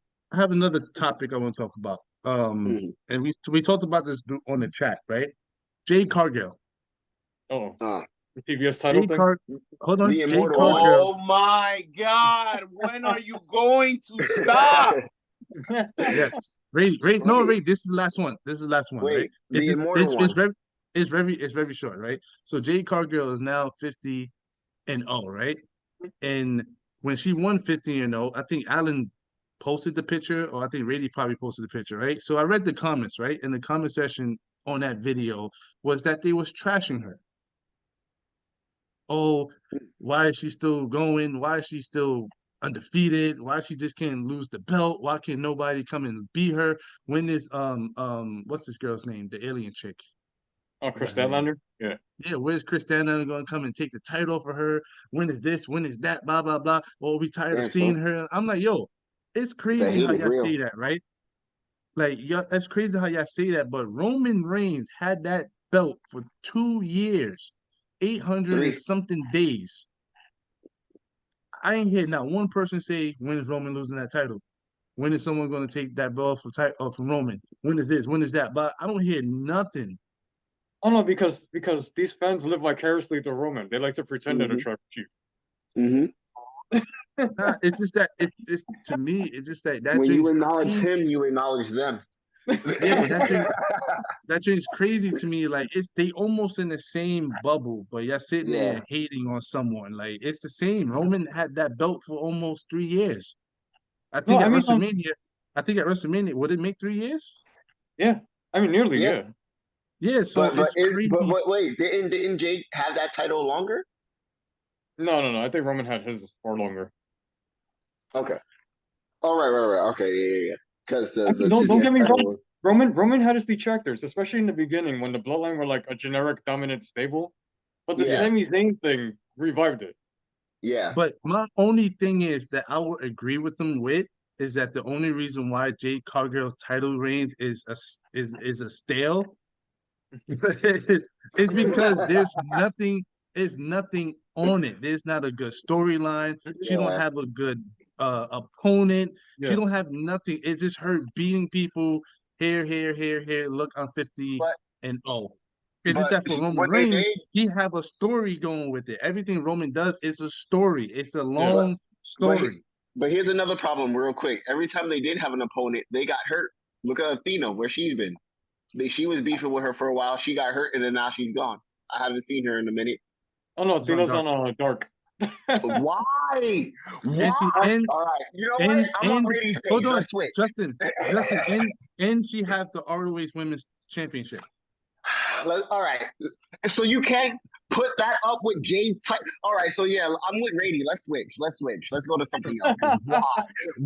A: another topic I want to talk about. And we talked about this on the chat, right? Jade Cargill.
B: Oh,
C: Uh,
B: the PBS title
A: Jade
B: thing.
A: Hold on,
C: The
A: Jade
C: immortal
A: Cargill.
D: Oh my God! When are you going to stop?
A: Yes, Ray. No, Ray. This is the last one. This is the last one, right?
C: Wait, the immortal one.
A: It's very short, right? So Jade Cargill is now 50-0, right? And when she won 50-0, I think Alan posted the picture, or I think Rady probably posted the picture, right? So I read the comments, right? And the comment section on that video was that they was trashing her. Oh, why is she still going? Why is she still undefeated? Why she just can't lose the belt? Why can't nobody come and beat her? When is what's this girl's name? The alien chick.
B: Oh, Chris Statlander. Yeah.
A: Yeah, where's Chris Statlander gonna come and take the title for her? When is this? When is that? Blah blah blah. Oh, we tired of
C: Damn,
A: seeing
C: son.
A: her. I'm like, yo, it's
C: The
A: crazy
C: hate
A: how
C: is
A: y'all
C: real.
A: say that, right? Like, yeah, that's crazy how y'all say that. But Roman Reigns had that belt for 2 years, 800 and
C: 3.
A: something days. I ain't hear not one person say when is Roman losing that title. When is someone going to take that belt from Roman? When is this? When is that? But I don't hear nothing.
B: Oh no, because these fans live vicariously through Roman. They like to pretend they're the tribal chief.
A: Nah, it's just that it's to me. It's just that
C: When you
A: drink's
C: acknowledge
A: crazy.
C: him, you acknowledge them.
A: Yeah, but that drink's crazy to me. Like they almost in the same bubble, but you're sitting
C: Yeah.
A: there hating on someone. Like it's the same. Roman had that belt for almost 3 years. I
B: No,
A: think
B: I
A: at
B: mean,
A: WrestleMania. I think at WrestleMania, would it make 3 years?
B: yeah. I mean, nearly,
C: Yeah.
B: yeah.
A: Yeah, so it's crazy.
C: But wait, didn't Jake have that title longer?
B: No. I think Roman had his far longer.
C: Okay. Oh, right. Okay, yeah. Because
B: I mean,
C: the
A: It's just
B: don't
C: TBS
B: get me
C: title
B: wrong.
C: was
B: Roman had his detractors, especially in the beginning when the Bloodline were like a generic dominant stable. But the
C: Yeah.
B: Sami Zayn thing revived it.
C: yeah.
A: But my only thing is that I would agree with them with is that the only reason why Jade Cargill's title reign is a stale is because there's nothing on it. There's not a good storyline. She don't
C: Yeah.
A: have a good opponent. She
B: Yeah.
A: don't have nothing. It's just her beating people here. Look, I'm 50
C: But
A: and oh. It's just that for Roman
C: what they
A: Reigns,
C: did,
A: he have a story going with it. Everything Roman does is a story. It's a
B: Yeah.
A: long
C: but
A: story.
C: but here's another problem, real quick. Every time they did have an opponent, they got hurt. Look at Athena, where she's been. She was beefing with her for a while. She got hurt, and then now she's gone. I haven't seen her in a minute.
B: Oh no,
A: She's on
B: Athena's
A: Dark.
B: on Dark.
C: Why?
A: And she
C: Why? All right. You know what? I'm on
A: and
C: Brady's
A: hold
C: page.
A: on,
C: Let's switch.
A: Justin, and she have the ROH Women's Championship.
C: All right. So you can't put that up with Jade's title. All right. So yeah, I'm with Brady. Let's switch. Let's go to something else. Why?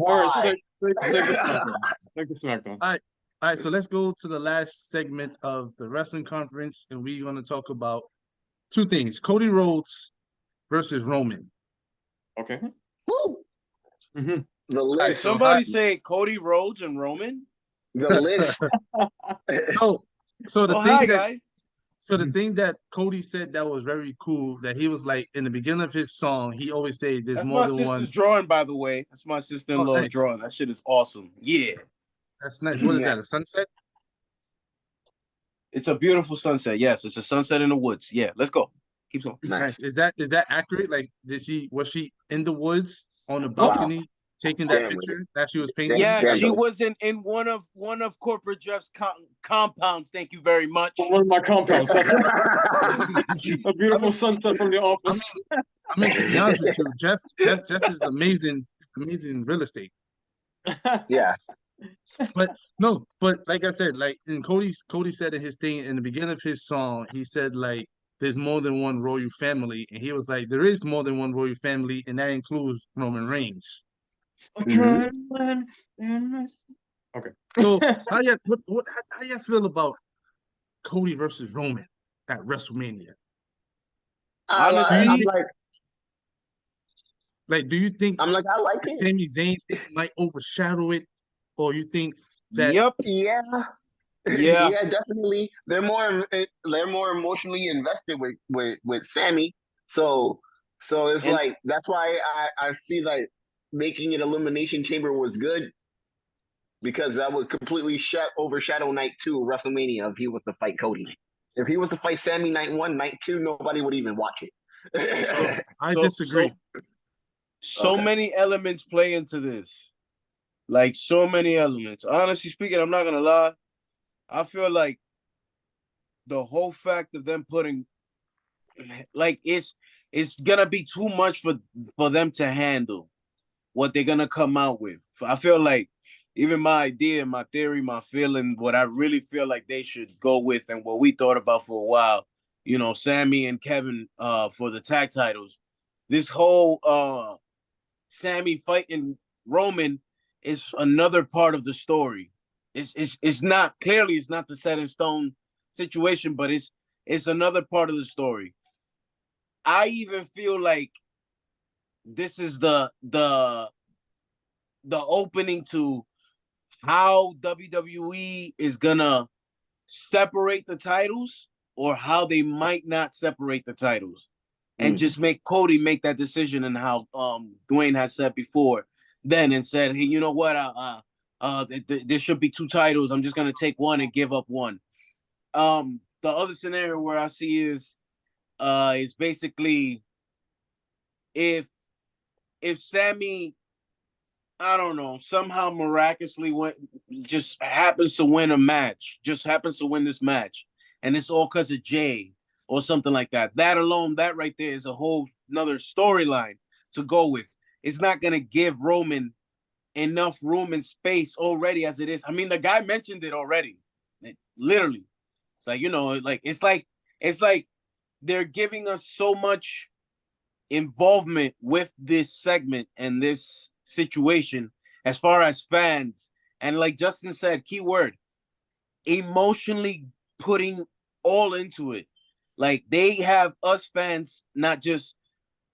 B: All right,
C: Why?
B: take the SmackDown. Take the SmackDown.
A: All right, so let's go to the last segment of the wrestling conference, and we're going to talk about two things: Cody Rhodes versus Roman.
B: Okay.
C: Woo!
B: Mm-hmm.
C: The
A: All right,
C: list.
A: so
D: Somebody say Cody Rhodes and Roman.
C: The list.
A: so the
D: Oh,
A: thing
D: hi
A: that
D: guys.
A: so the thing that Cody said that was very cool, that he was like in the beginning of his song, he always say there's
D: That's
A: more
D: my
A: than one.
D: sister's drawing, by the way. That's my
A: Oh,
D: sister-in-law
A: nice.
D: drawing. That shit is awesome. Yeah.
A: That's nice. What is
C: Yeah.
A: that? A sunset?
D: It's a beautiful sunset. Yes, it's a sunset in the woods. Yeah, let's go. Keep going.
A: Nice. Is that accurate? Like, was she in the woods on the
B: Well,
A: balcony taking that
C: Damn,
A: picture that she was painting?
D: Yeah,
C: Damn,
D: she
C: bro.
D: was in one of corporate Jeff's compounds. Thank you very much.
B: one of my compounds. That's a beautiful
A: I mean,
B: sunset from the office.
A: I mean, to be honest with you, Jeff is amazing real estate.
C: Yeah.
A: But no, but like I said, like in Cody said in his thing in the beginning of his song, he said like there's more than one royal family, and he was like there is more than one royal family, and that includes Roman Reigns.
B: Okay.
A: So how you feel about Cody versus Roman at WrestleMania?
C: I'm
D: Honestly,
A: Like, do you think
C: I like
A: the
C: it.
A: Sami Zayn thing might overshadow it, or you think that
D: yep.
C: Yeah.
D: Yeah.
C: Yeah, definitely. They're more emotionally invested with Sammy. So it's
D: And
C: like that's why I see like making it Elimination Chamber was good because that would completely overshadow night two of WrestleMania if he was to fight Cody. If he was to fight Sammy night one, night two, nobody would even watch
D: so
C: it.
A: I
D: so so
A: disagree.
D: so
C: Okay.
D: many elements play into this. Like so many elements. Honestly speaking, I'm not gonna lie. I feel like the whole fact of them putting like it's gonna be too much for them to handle what they're gonna come out with. I feel like even my idea, my theory, my feeling, what I really feel like they should go with, and what we thought about for a while, Sammy and Kevin for the tag titles. This whole Sammy fighting Roman is another part of the story. It's not clearly it's not the set in stone situation, but it's another part of the story. I even feel like this is the opening to how WWE is gonna separate the titles or how they might not separate the titles and just make Cody make that decision. And how Dwayne has said before then and said, hey, you know what, there should be two titles. I'm just gonna take one and give up one. The other scenario where I see is basically if Sammy, I don't know, somehow miraculously just happens to win a match, just happens to win this match, and it's all because of Jay or something like that. That alone, that right there is a whole another storyline to go with. It's not gonna give Roman enough room and space already as it is. I mean, the guy mentioned it already. Literally. It's like, it's like they're giving us so much involvement with this segment and this situation as far as fans. And like Justin said, keyword, emotionally putting all into it. Like they have us fans not just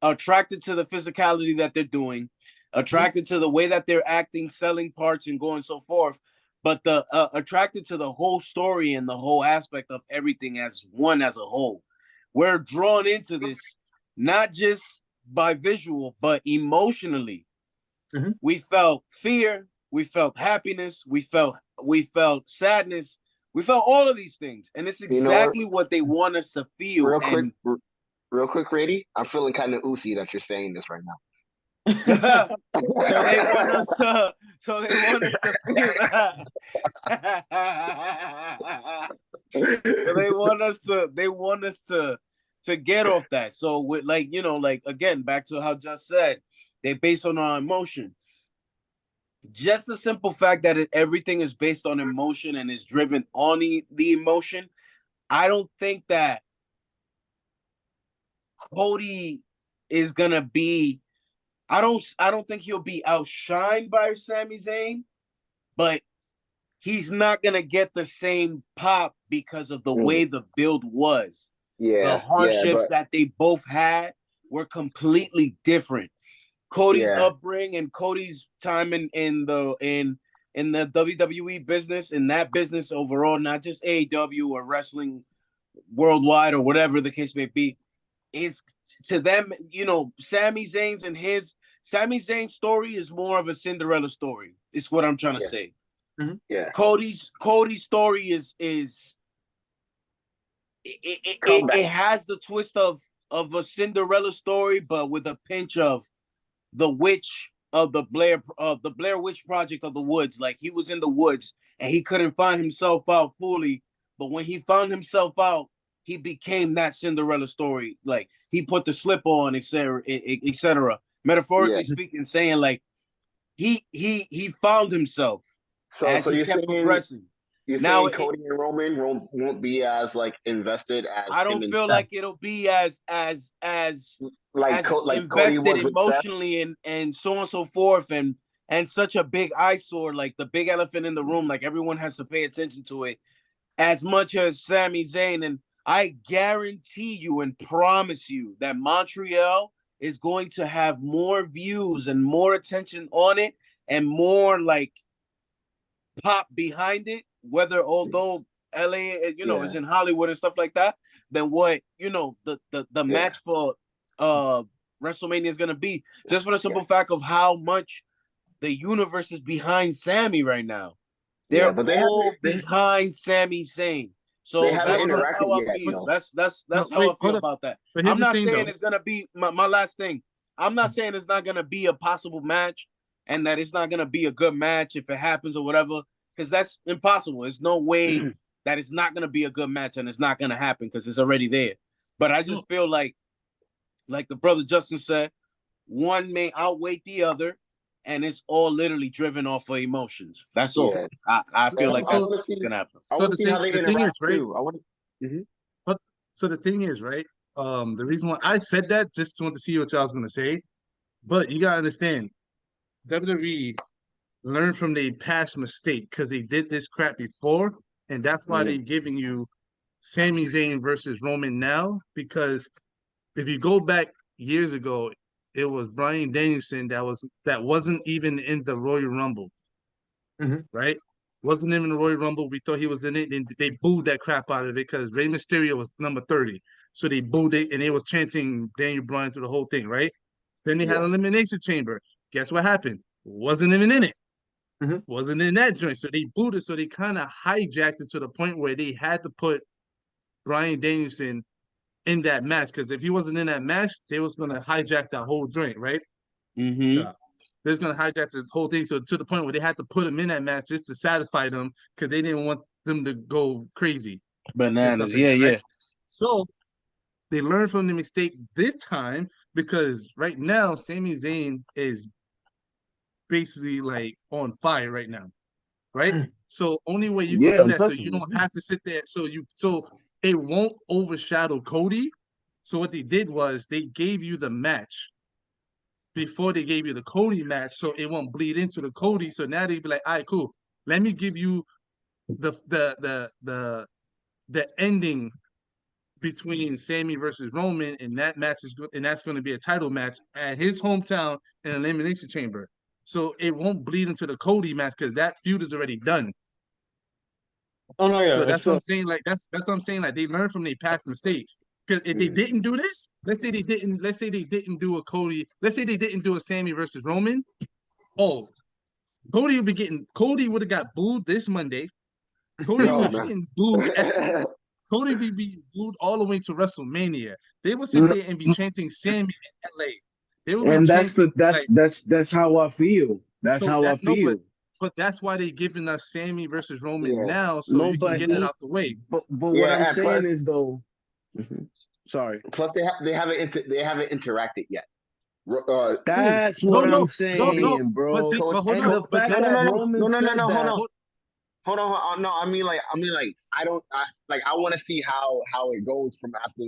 D: attracted to the physicality that they're doing, attracted to the way that they're acting, selling parts, and going so forth, but the attracted to the whole story and the whole aspect of everything as one as a whole. We're drawn into this not just by visual, but emotionally.
B: Mhm.
D: We felt fear, we felt happiness, we felt sadness, we felt all of these things, and it's
C: You know what?
D: exactly what they want us to feel.
C: Real quick,
D: And
C: real quick, Rady. I'm feeling kind of oozy that you're saying this right now.
D: so they want us to feel that. So they want us to get off that. So with like again, back to how just said, they based on our emotion. Just the simple fact that everything is based on emotion and is driven on the emotion. I don't think that Cody is gonna be. I don't think he'll be outshined by Sami Zayn, but he's not gonna get the same pop because of the way the build was. The
C: Yeah,
D: hardships
C: but
D: that they both had were completely different. Cody's
C: yeah,
D: upbringing and Cody's time in the WWE business, in that business overall, not just AEW or wrestling worldwide or whatever the case may be, is to them, Sami Zayn's story is more of a Cinderella story. Is what I'm trying to
C: yeah,
D: say.
B: Mhm.
C: yeah.
D: Cody's story is it
C: Comeback.
D: has the twist of a Cinderella story, but with a pinch of the witch of the Blair Witch Project of the woods. Like he was in the woods and he couldn't find himself out fully, but when he found himself out, he became that Cinderella story. Like he put the slip on, etc., etc.
C: Yeah.
D: Metaphorically speaking, saying like he found himself
C: So
D: as
C: so
D: he kept progressing.
C: you're
D: Now
C: saying Cody and Roman won't be as like invested as
D: I
C: him
D: don't
C: and
D: feel
C: Seth,
D: like it'll be as
C: like Cody
D: invested
C: was with Seth.
D: emotionally and so on and so forth, and such a big eyesore, like the big elephant in the room, like everyone has to pay attention to it as much as Sami Zayn. And I guarantee you and promise you that Montreal is going to have more views and more attention on it and more like pop behind it whether although LA, you know, is in Hollywood and stuff like that, than what, you know, the match for WrestleMania is gonna be. Just for the simple fact of how much the universe is behind Sami right now. They're all behind Sami Zayn. So that's how I feel. That's how I feel about that. I'm not saying it's gonna be my last thing. I'm not saying it's not gonna be a possible match and that it's not gonna be a good match if it happens or whatever, because that's impossible. There's no way that it's not gonna be a good match and it's not gonna happen because it's already there. But I just feel like the brother Justin said, one may outweigh the other, and it's all literally driven off of emotions. That's all. I feel like that's what's gonna happen.
C: I want to see how they interact too. I want to.
A: So the thing is, right? The reason why I said that just wanted to see what y'all was gonna say, but you gotta understand, WWE learned from their past mistake because they did this crap before, and that's why they're giving you Sami Zayn versus Roman now. Because if you go back years ago, it was Bryan Danielson that wasn't even in the Royal Rumble, right? Wasn't even in the Royal Rumble. We thought he was in it, and they booed that crap out of it because Rey Mysterio was number 30. So they booed it, and they was chanting Daniel Bryan through the whole thing, right? Then they had Elimination Chamber. Guess what happened? Wasn't even in it. Wasn't in that joint. So they booed it. So they kind of hijacked it to the point where they had to put Bryan Danielson in that match, because if he wasn't in that match, they was gonna hijack that whole joint, right? So they're gonna hijack the whole thing. So to the point where they had to put him in that match just to satisfy them, because they didn't want them to go crazy.
D: Bananas,
A: right? So they learned from the mistake this time, because right now Sami Zayn is basically like on fire right now, right? So only way you can do that, so you don't have to sit there. So it won't overshadow Cody. So what they did was they gave you the match before they gave you the Cody match, so it won't bleed into the Cody. So now they be like, all right, cool. Let me give you the ending between Sami versus Roman, and that match is good, and that's going to be a title match at his hometown in Elimination Chamber. So it won't bleed into the Cody match because that feud is already done.
B: Oh no, yeah.
A: So that's what I'm saying. Like that's what I'm saying. Like they learned from their past mistakes. Because if they didn't do this, let's say they didn't do a Cody. Let's say they didn't do a Sami versus Roman. Oh, Cody would have got booed this Monday. Cody would be getting booed. Cody would be booed all the way to WrestleMania. They would sit there and be chanting Sami in LA. They would
E: and
A: be
E: that's
A: chanting,
E: that's how I feel. That's how I feel.
A: But that's why they're giving us Sami versus Roman now, so you can get it out the way.
E: But what I'm saying is though, sorry.
C: Plus, they haven't interacted yet.
E: That's what I'm saying, bro.
A: But see, but hold on.
E: The fact that Roman said that.
C: Hold on. No, I mean like I want to see how it goes from after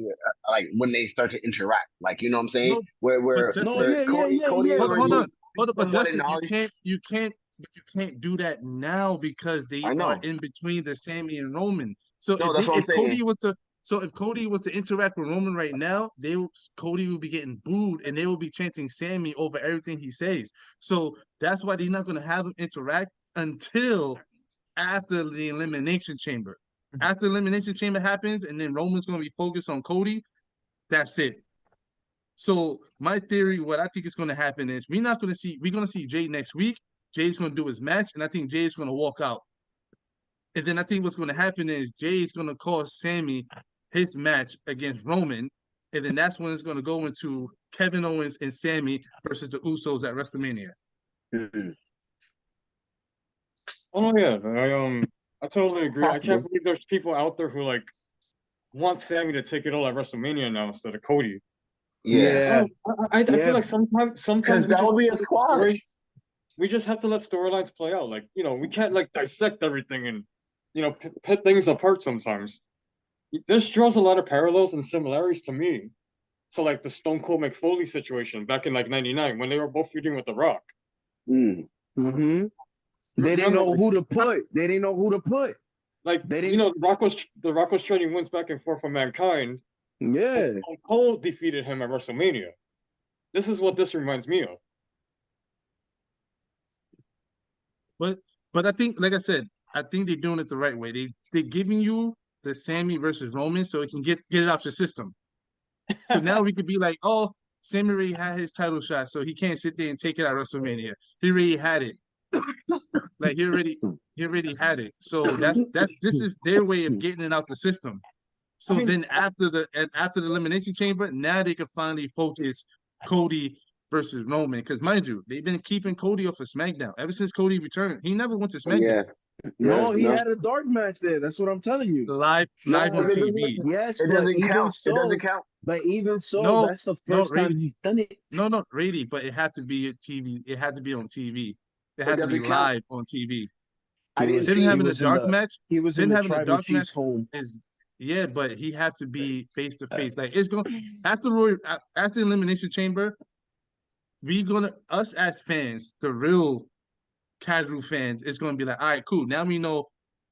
C: like when they start to interact. Like, you know what I'm saying? Cody.
A: Hold on. But Justin, you can't do that now because they are in between the Sami and Roman. So if Cody was to interact with Roman right now, Cody will be getting booed and they will be chanting Sami over everything he says. So that's why they're not going to have him interact until after the Elimination Chamber. After the Elimination Chamber happens and then Roman's going to be focused on Cody, that's it. So my theory, what I think is going to happen is we're going to see Jay next week. Jay's going to do his match, and I think Jay's going to walk out. And then I think what's going to happen is Jay's going to cost Sami his match against Roman, and then that's when it's going to go into Kevin Owens and Sami versus the Usos at WrestleMania.
B: Oh yeah, I totally agree. I can't believe there's people out there who like want Sami to take it all at WrestleMania now instead of Cody.
C: Yeah,
B: I feel like sometimes
C: that would be a squash.
B: We just have to let storylines play out. Like, you know, we can't like dissect everything and, you know, pit things apart sometimes. This draws a lot of parallels and similarities to me. So like the Stone Cold McFoley situation back in like '99 when they were both feuding with The Rock.
E: They didn't know who to put. Like
B: you know, The Rock was trading wins back and forth for Mankind.
E: Yeah.
B: Stone Cold defeated him at WrestleMania. This is what this reminds me of.
A: But I think, like I said, I think they're doing it the right way. They're giving you the Sami versus Roman so it can get it out your system. So now we could be like, oh, Sami already had his title shot, so he can't sit there and take it at WrestleMania. He already had it. Like he already had it. So this is their way of getting it out the system. So then after the Elimination Chamber, now they can finally focus Cody versus Roman. Because mind you, they've been keeping Cody off of SmackDown ever since Cody returned. He never went to SmackDown.
E: No, he had a dark match there. That's what I'm telling you.
A: Live on TV.
E: Yes,
C: It
E: but
C: doesn't
E: even
C: count.
E: so,
C: It doesn't count.
E: But even so,
A: No,
E: that's the
A: no,
E: first time he's done it.
A: No, Rady, but it had to be a TV. It had to be on TV. It had to be
C: doesn't count.
A: live on TV.
C: I didn't
A: Then
C: see
A: having
E: he
A: a
E: was in
A: dark
E: the-
A: match.
E: He was
A: Then
E: in the
A: having a
E: tribal
A: dark match
E: chief's home.
A: is but he had to be face to face. Like it's going after Elimination Chamber. Us as fans, the real casual fans, is gonna be like, all right, cool. Now we know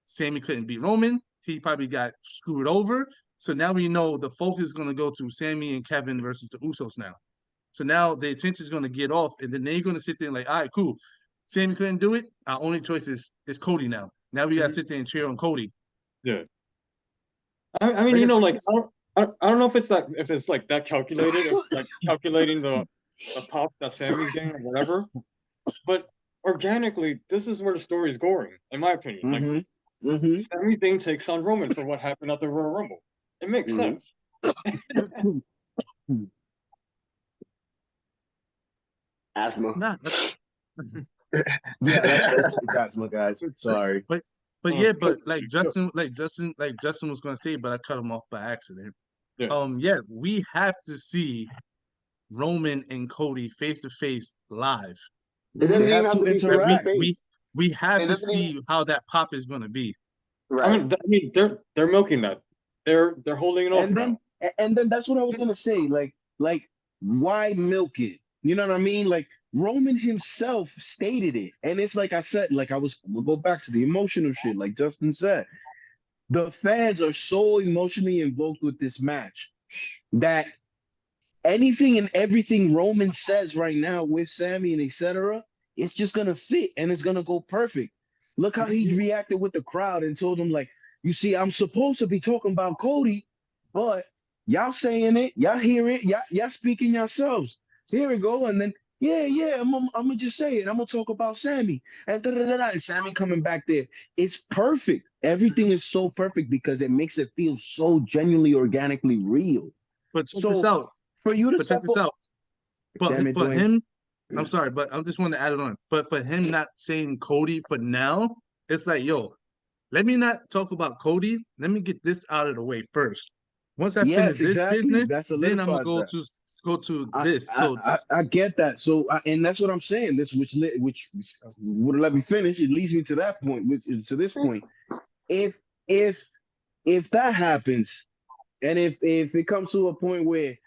A: Sami couldn't beat Roman. He probably got screwed over. So now we know the focus is gonna go to Sami and Kevin versus the Usos now. So now the attention is gonna get off, and then they're gonna sit there and like, all right, cool. Sami couldn't do it. Our only choice is Cody now. Now we gotta sit there and cheer on Cody.
B: Yeah. I mean, like I don't know if it's like that calculated, if, like calculating the pop that Sammy's getting or whatever. But organically, this is where the story is going, in my opinion. Like Sami Zayn takes on Roman for what happened at the Royal Rumble. It makes sense.
C: Asthma.
A: Nah,
E: It's asthma, guys. Sorry.
A: but yeah, but like Justin was gonna say, but I cut him off by accident.
B: Yeah.
A: We have to see Roman and Cody face to face live.
C: It doesn't
E: They
C: even
E: have to
C: be
E: interact.
C: face-to-face.
A: We have
C: It
A: to
C: doesn't
A: see how that pop is gonna be.
C: Right.
B: I mean, they're milking that. They're holding it off
E: And then that's what I was gonna say. Like why milk it? You know what I mean? Like Roman himself stated it, and it's like I said, we'll go back to the emotional shit, like Justin said. The fans are so emotionally involved with this match that anything and everything Roman says right now with Sami and etc., it's just gonna fit and it's gonna go perfect. Look how he reacted with the crowd and told them, like, you see, I'm supposed to be talking about Cody, but y'all saying it, y'all hear it, y'all speaking yourselves. Here we go, and then I'm gonna just say it. I'm gonna talk about Sami and and Sami coming back there. It's perfect. Everything is so perfect because it makes it feel so genuinely, organically real.
A: But check this out.
E: For you to
A: But check this out.
E: Damn it,
A: But
E: Dwayne.
A: him, I'm sorry, but I just want to add it on. But for him not saying Cody for now, it's like, yo, let me not talk about Cody. Let me get this out of the way first. Once I finish this business, then I'm gonna go to this.
E: I get that. So and that's what I'm saying. This which would let me finish. It leads me to that point, to this point. If that happens, and if it comes to a point where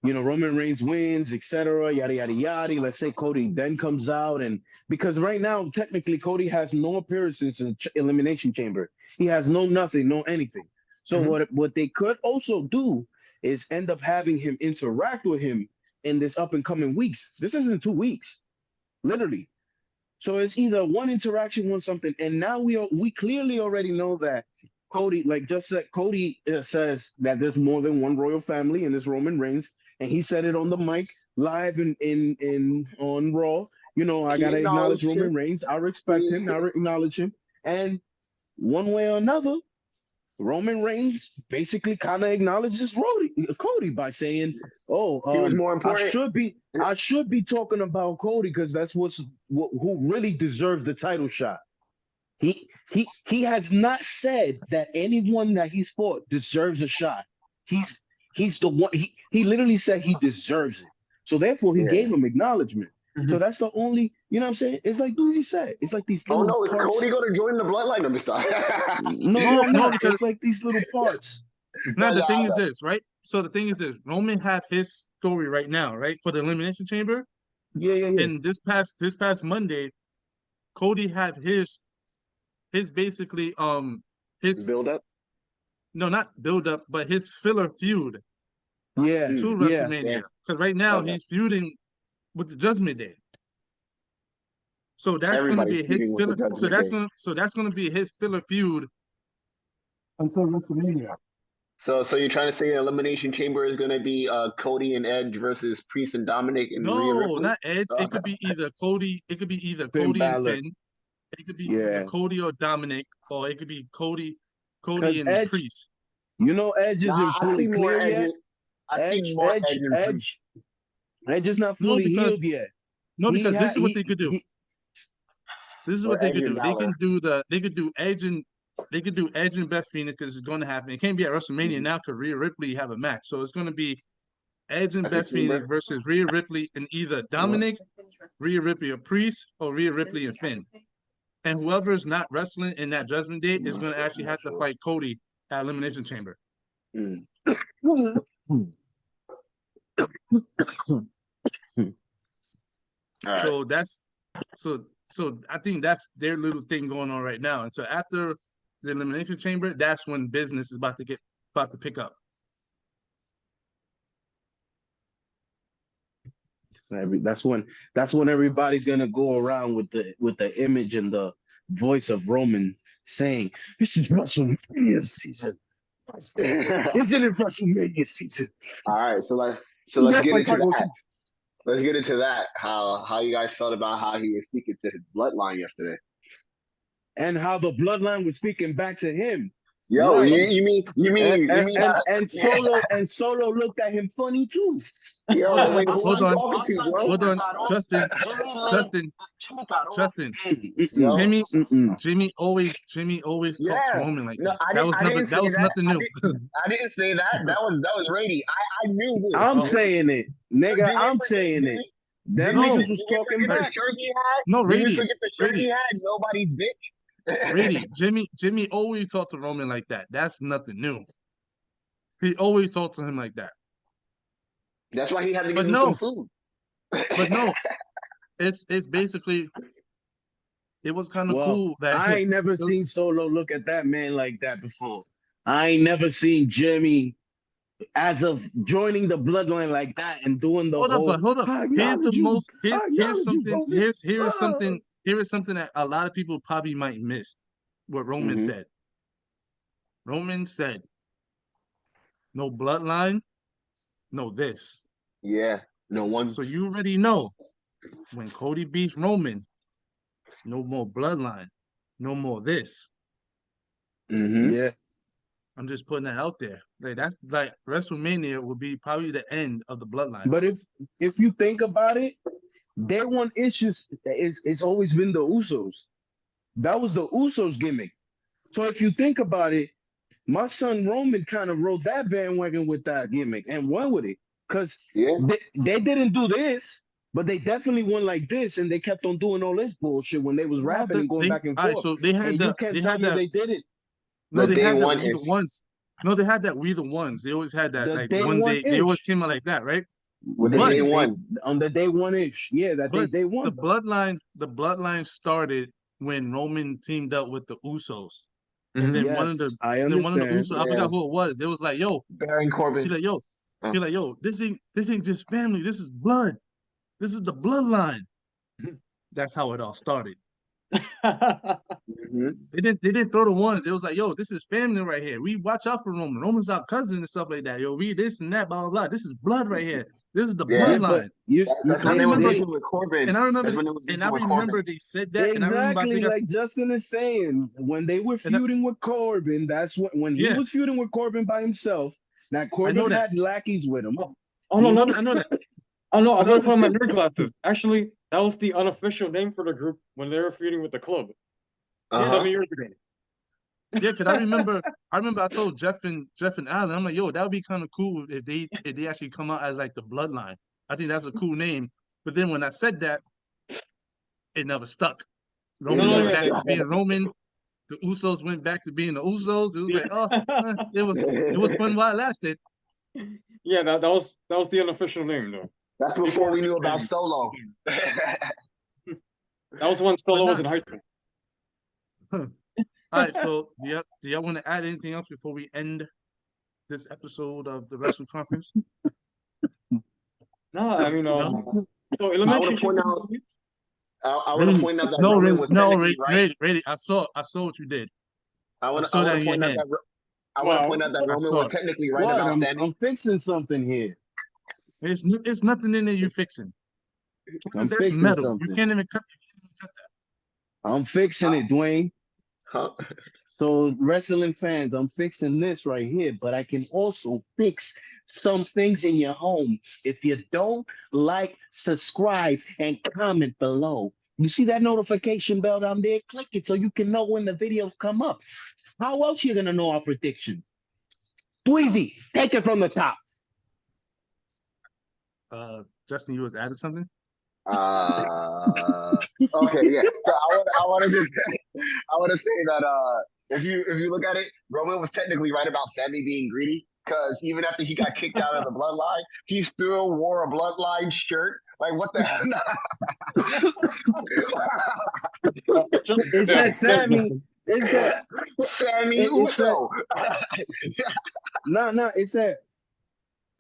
E: Roman Reigns wins, etc., yada yada yada. Let's say Cody then comes out, and because right now technically Cody has no appearances in Elimination Chamber. He has no nothing, no anything. So what they could also do is end up having him interact with him in this up and coming weeks. This isn't 2 weeks, literally. So it's either one interaction, one something, and now we clearly already know that Cody, like just said, Cody says that there's more than one royal family in this Roman Reigns, and he said it on the mic live in on Raw. I gotta acknowledge Roman Reigns. I respect him. I acknowledge him, and one way or another, Roman Reigns basically kind of acknowledges Cody by saying, "Oh,
C: he was more important.
E: I should be talking about Cody because that's who really deserves the title shot." He has not said that anyone that he's fought deserves a shot. He's the one. He literally said he deserves it. So therefore, he gave him acknowledgement. So that's the only, you know what I'm saying? It's like Duty said. It's like these little
C: is
E: parts.
C: Cody going to join the bloodline of stop?
E: No, because it's like these little parts.
A: Now the thing is this, right? So the thing is this: Roman have his story right now, right, for the Elimination Chamber.
E: Yeah.
A: And this past Monday, Cody have his basically his
C: build up.
A: No, not build up, but his filler feud.
E: Yeah.
A: To WrestleMania, because right now he's feuding with the Judgment Day. So that's going to be
C: Everybody's
A: his
C: feuding with the
A: filler.
C: Judgment Day.
A: So that's going to be his filler feud until WrestleMania.
C: So you're trying to say Elimination Chamber is gonna be Cody and Edge versus Priest and Dominic and Rhea
A: No,
C: Ripley?
A: not Edge. It could be either Cody. It could be either
E: Finn
A: Cody and
E: Balor.
A: Finn. It could be either
E: Yeah.
A: Cody or Dominic, or it could be Cody
E: Because
A: and
E: Edge,
A: Priest.
E: you know, Edge isn't
C: Nah, I
E: fully
C: see more
E: clear yet.
C: Edge. I see more Edge and Priest.
E: Edge is not
A: No,
E: fully
A: because
E: healed yet.
A: because this is what they could do. This is
C: Or
A: what they
C: Edge
A: could
C: and
A: do. They
C: Balor.
A: can do Edge and Beth Phoenix because it's going to happen. It can't be at WrestleMania now because Rhea Ripley have a match. So it's going to be Edge and
C: At the
A: Beth Phoenix
C: Chamber?
A: versus Rhea Ripley and either Dominic, Rhea Ripley or Priest, or Rhea Ripley and Finn. And whoever is not wrestling in that Judgment Day is going to actually have to fight Cody at Elimination Chamber.
C: Mm. All right.
A: So that's so I think that's their little thing going on right now. And so after the Elimination Chamber, that's when business is about to pick up.
E: That's when everybody's gonna go around with the image and the voice of Roman saying, "This is WrestleMania season." Isn't it WrestleMania season?
C: All right, so let's get into that. Let's get into that. How you guys felt about how he was speaking to his bloodline yesterday,
E: and how the bloodline was speaking back to him.
C: Yo,
E: Right.
C: you mean
E: Solo looked at him funny too.
C: Yo, wait,
A: Hold on.
C: talking to, bro?
A: Hold on, Justin.
E: Mm-mm.
A: Jimmy always talks Roman like that.
C: I
A: That was nothing new.
C: I didn't say that. That was Rady. I knew this.
E: I'm saying it, nigga. I'm saying it. Them
A: No.
E: niggas was talking back.
A: No,
C: Did you
A: Rady.
C: forget the shirt he had? Nobody's bitch.
A: Rady. Jimmy always talked to Roman like that. That's nothing new. He always talked to him like that.
C: That's why he had to
A: But
C: give him
A: no.
C: some food.
A: But no, it's basically it was kind of
E: Well,
A: cool that
E: I ain't never seen Solo look at that man like that before. I ain't never seen Jimmy as of joining the bloodline like that and doing the
A: hold up. Here's something that a lot of people probably might miss. What Roman
C: Mhm.
A: said. Roman said, "No bloodline, no this."
C: Yeah, no one.
A: So you already know when Cody beats Roman, no more bloodline, no more this.
C: Mhm.
E: Yeah.
A: I'm just putting that out there. Like that's like WrestleMania will be probably the end of the bloodline.
E: But if you think about it, their one issue it's always been the Usos. That was the Usos gimmick. So if you think about it, my son Roman kind of rode that bandwagon with that gimmick and won with it. Because
C: Yeah.
E: they didn't do this, but they definitely won like this, and they kept on doing all this bullshit when they was rapping and going back and
A: all right,
E: forth.
A: so they had
E: And you can't tell me they did it.
A: No,
C: The
A: they had
C: day
A: that
C: one
A: We the
C: ish.
A: Ones. No, they had that We the Ones. They always had that.
E: The
A: Like
E: day
A: one
E: one
A: day, they always
E: ish.
A: came out like that, right?
C: With the
A: But-
C: day one.
E: On the day one ish. Yeah, that
A: But
E: day one.
A: the bloodline started when Roman teamed up with the Usos. And then
E: Yes,
A: one of the
E: I understand.
A: one of the Usos, I
C: Yeah.
A: forgot who it was. They was like, "Yo,"
C: Baron Corbin.
A: he's like, "Yo,"
C: Oh.
A: he's like, "Yo, this ain't just family. This is blood. This is the bloodline." That's how it all started.
C: Mhm.
A: They didn't throw the ones. They was like, "Yo, this is family right here. We watch out for Roman. Roman's our cousin and stuff like that. Yo, we this and that, blah blah blah. This is blood right here. This is the
C: Yeah.
E: Yeah,
A: bloodline."
E: but you,
C: That's
A: I
C: when they were
A: remember-
C: beefing with Corbin.
A: And I remember,
C: That's when they was beefing with Corbin.
A: they said that. And I remember, I
E: exactly
A: think
E: like Justin is saying, when they were
A: And I-
E: feuding with Corbin, that's when he
A: Yeah.
E: was feuding with Corbin by himself. Now
A: know
E: Corbin
A: that.
E: had lackeys with him.
B: Oh no, no,
A: I know that.
B: oh no, I
A: No,
B: gotta find my nerd glasses. Actually, that was the unofficial name for the group when they were feuding with the club
C: Uh-huh.
B: 7 years ago.
A: Yeah, because I remember I told Jeff and Alan, I'm like, yo, that would be kind of cool if they actually come out as like the bloodline. I think that's a cool name. But then when I said that, it never stuck. Roman
B: No,
A: went
B: yeah,
A: back
B: they-
A: to being Roman. The Usos went back to being the Usos. It was like, it was fun while it lasted.
B: Yeah, that was the unofficial name though.
C: That's before we knew about Solo.
B: That was when Solo was
A: not-
B: in high school.
A: All right, so do y'all want to add anything else before we end this episode of the Wrestling Conference?
B: No, I mean,
A: No?
B: so
C: I
B: Elimination
C: want to point
B: Chamber.
C: out. I want to point out that
A: No,
C: Roman was technically right.
A: Ray, I saw what you did.
C: I
A: I
C: want
A: saw that
C: to
A: in your
C: point out
A: hand.
C: I want to
B: Wow.
C: point out that
A: I
C: Roman
A: saw
C: was
A: it.
C: technically right
E: What?
C: about
E: I'm
C: Sami.
E: fixing something here.
A: It's nothing in there you fixing.
E: I'm
A: That's
E: fixing
A: metal. You
E: something.
A: can't even cut.
E: I'm fixing it, Dwayne.
C: Huh?
E: So wrestling fans, I'm fixing this right here, but I can also fix some things in your home. If you don't like, subscribe, and comment below. You see that notification bell down there? Click it so you can know when the videos come up. How else you gonna know our prediction? Dweezy, take it from the top.
A: Justin, you was added something.
C: Okay, yeah. So I want to just I want to say that if you look at it, Roman was technically right about Sami being greedy because even after he got kicked out of the bloodline, he still wore a bloodline shirt. Like what the hell?
E: It said Sammy. It said
C: Sami
E: it said
C: Uso.
E: no.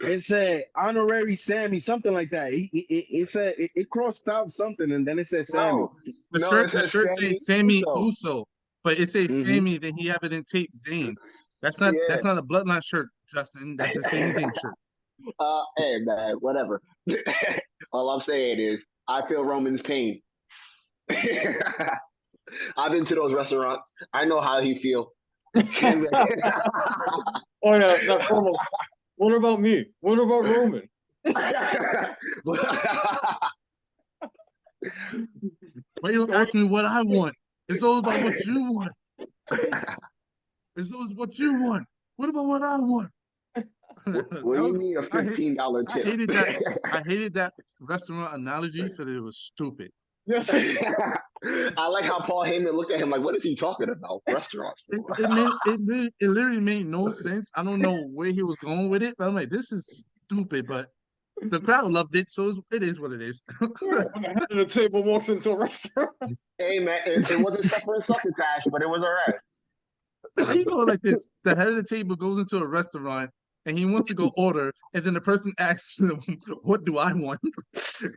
E: It said honorary Sammy, something like that. It said it crossed out something, and then it said Sammy.
C: No, it
A: The
C: says
A: shirt says
C: Sami
A: Sammy
C: Uso.
A: Uso, but it says
E: Mm-hmm.
A: Sammy. Then he have it in tape Zayn. That's
C: Yeah.
A: not a bloodline shirt, Justin. That's a Sami Zayn shirt.
C: Hey man, whatever. All I'm saying is I feel Roman's pain. I've been to those restaurants. I know how he feel.
B: Oh yeah, now Promo. What about me? What about Roman?
A: Why you don't ask me what I want? It's all about what you want. It's always what you want. What about what I want?
C: What do you mean a $15 tip?
A: I hated that restaurant analogy because it was stupid.
B: Yes.
C: I like how Paul Heyman looked at him like, what is he talking about? Restaurants.
A: It literally made no sense. I don't know where he was going with it, but I'm like, this is stupid. But the crowd loved it, so it is what it is.
B: When the head of the table walks into a restaurant.
C: Hey man, it wasn't suffering succotash, but it was all right.
A: How you go like this? The head of the table goes into a restaurant and he wants to go order, and then the person asks him, "What do I want?"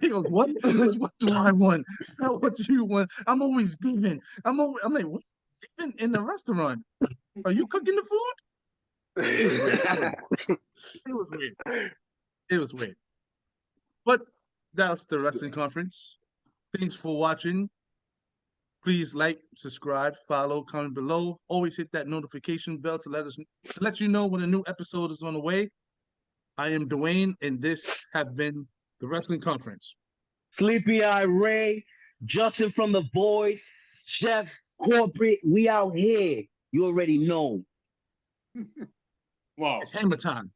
A: He goes, "What? It's what do I want? Not what do you want? I'm always giving. I'm like, what? Even in the restaurant, are you cooking the food?" It was weird. I don't know. It was weird. It was weird. But that's the wrestling conference. Thanks for watching. Please like, subscribe, follow, comment below. Always hit that notification bell to let you know when a new episode is on the way. I am Dwayne, and this has been the Wrestling Conference.
E: Sleepy Eye Ray, Justin from the Voice, Jeff Corporate, we out here. You already know.
B: Wow.
A: It's hammer time.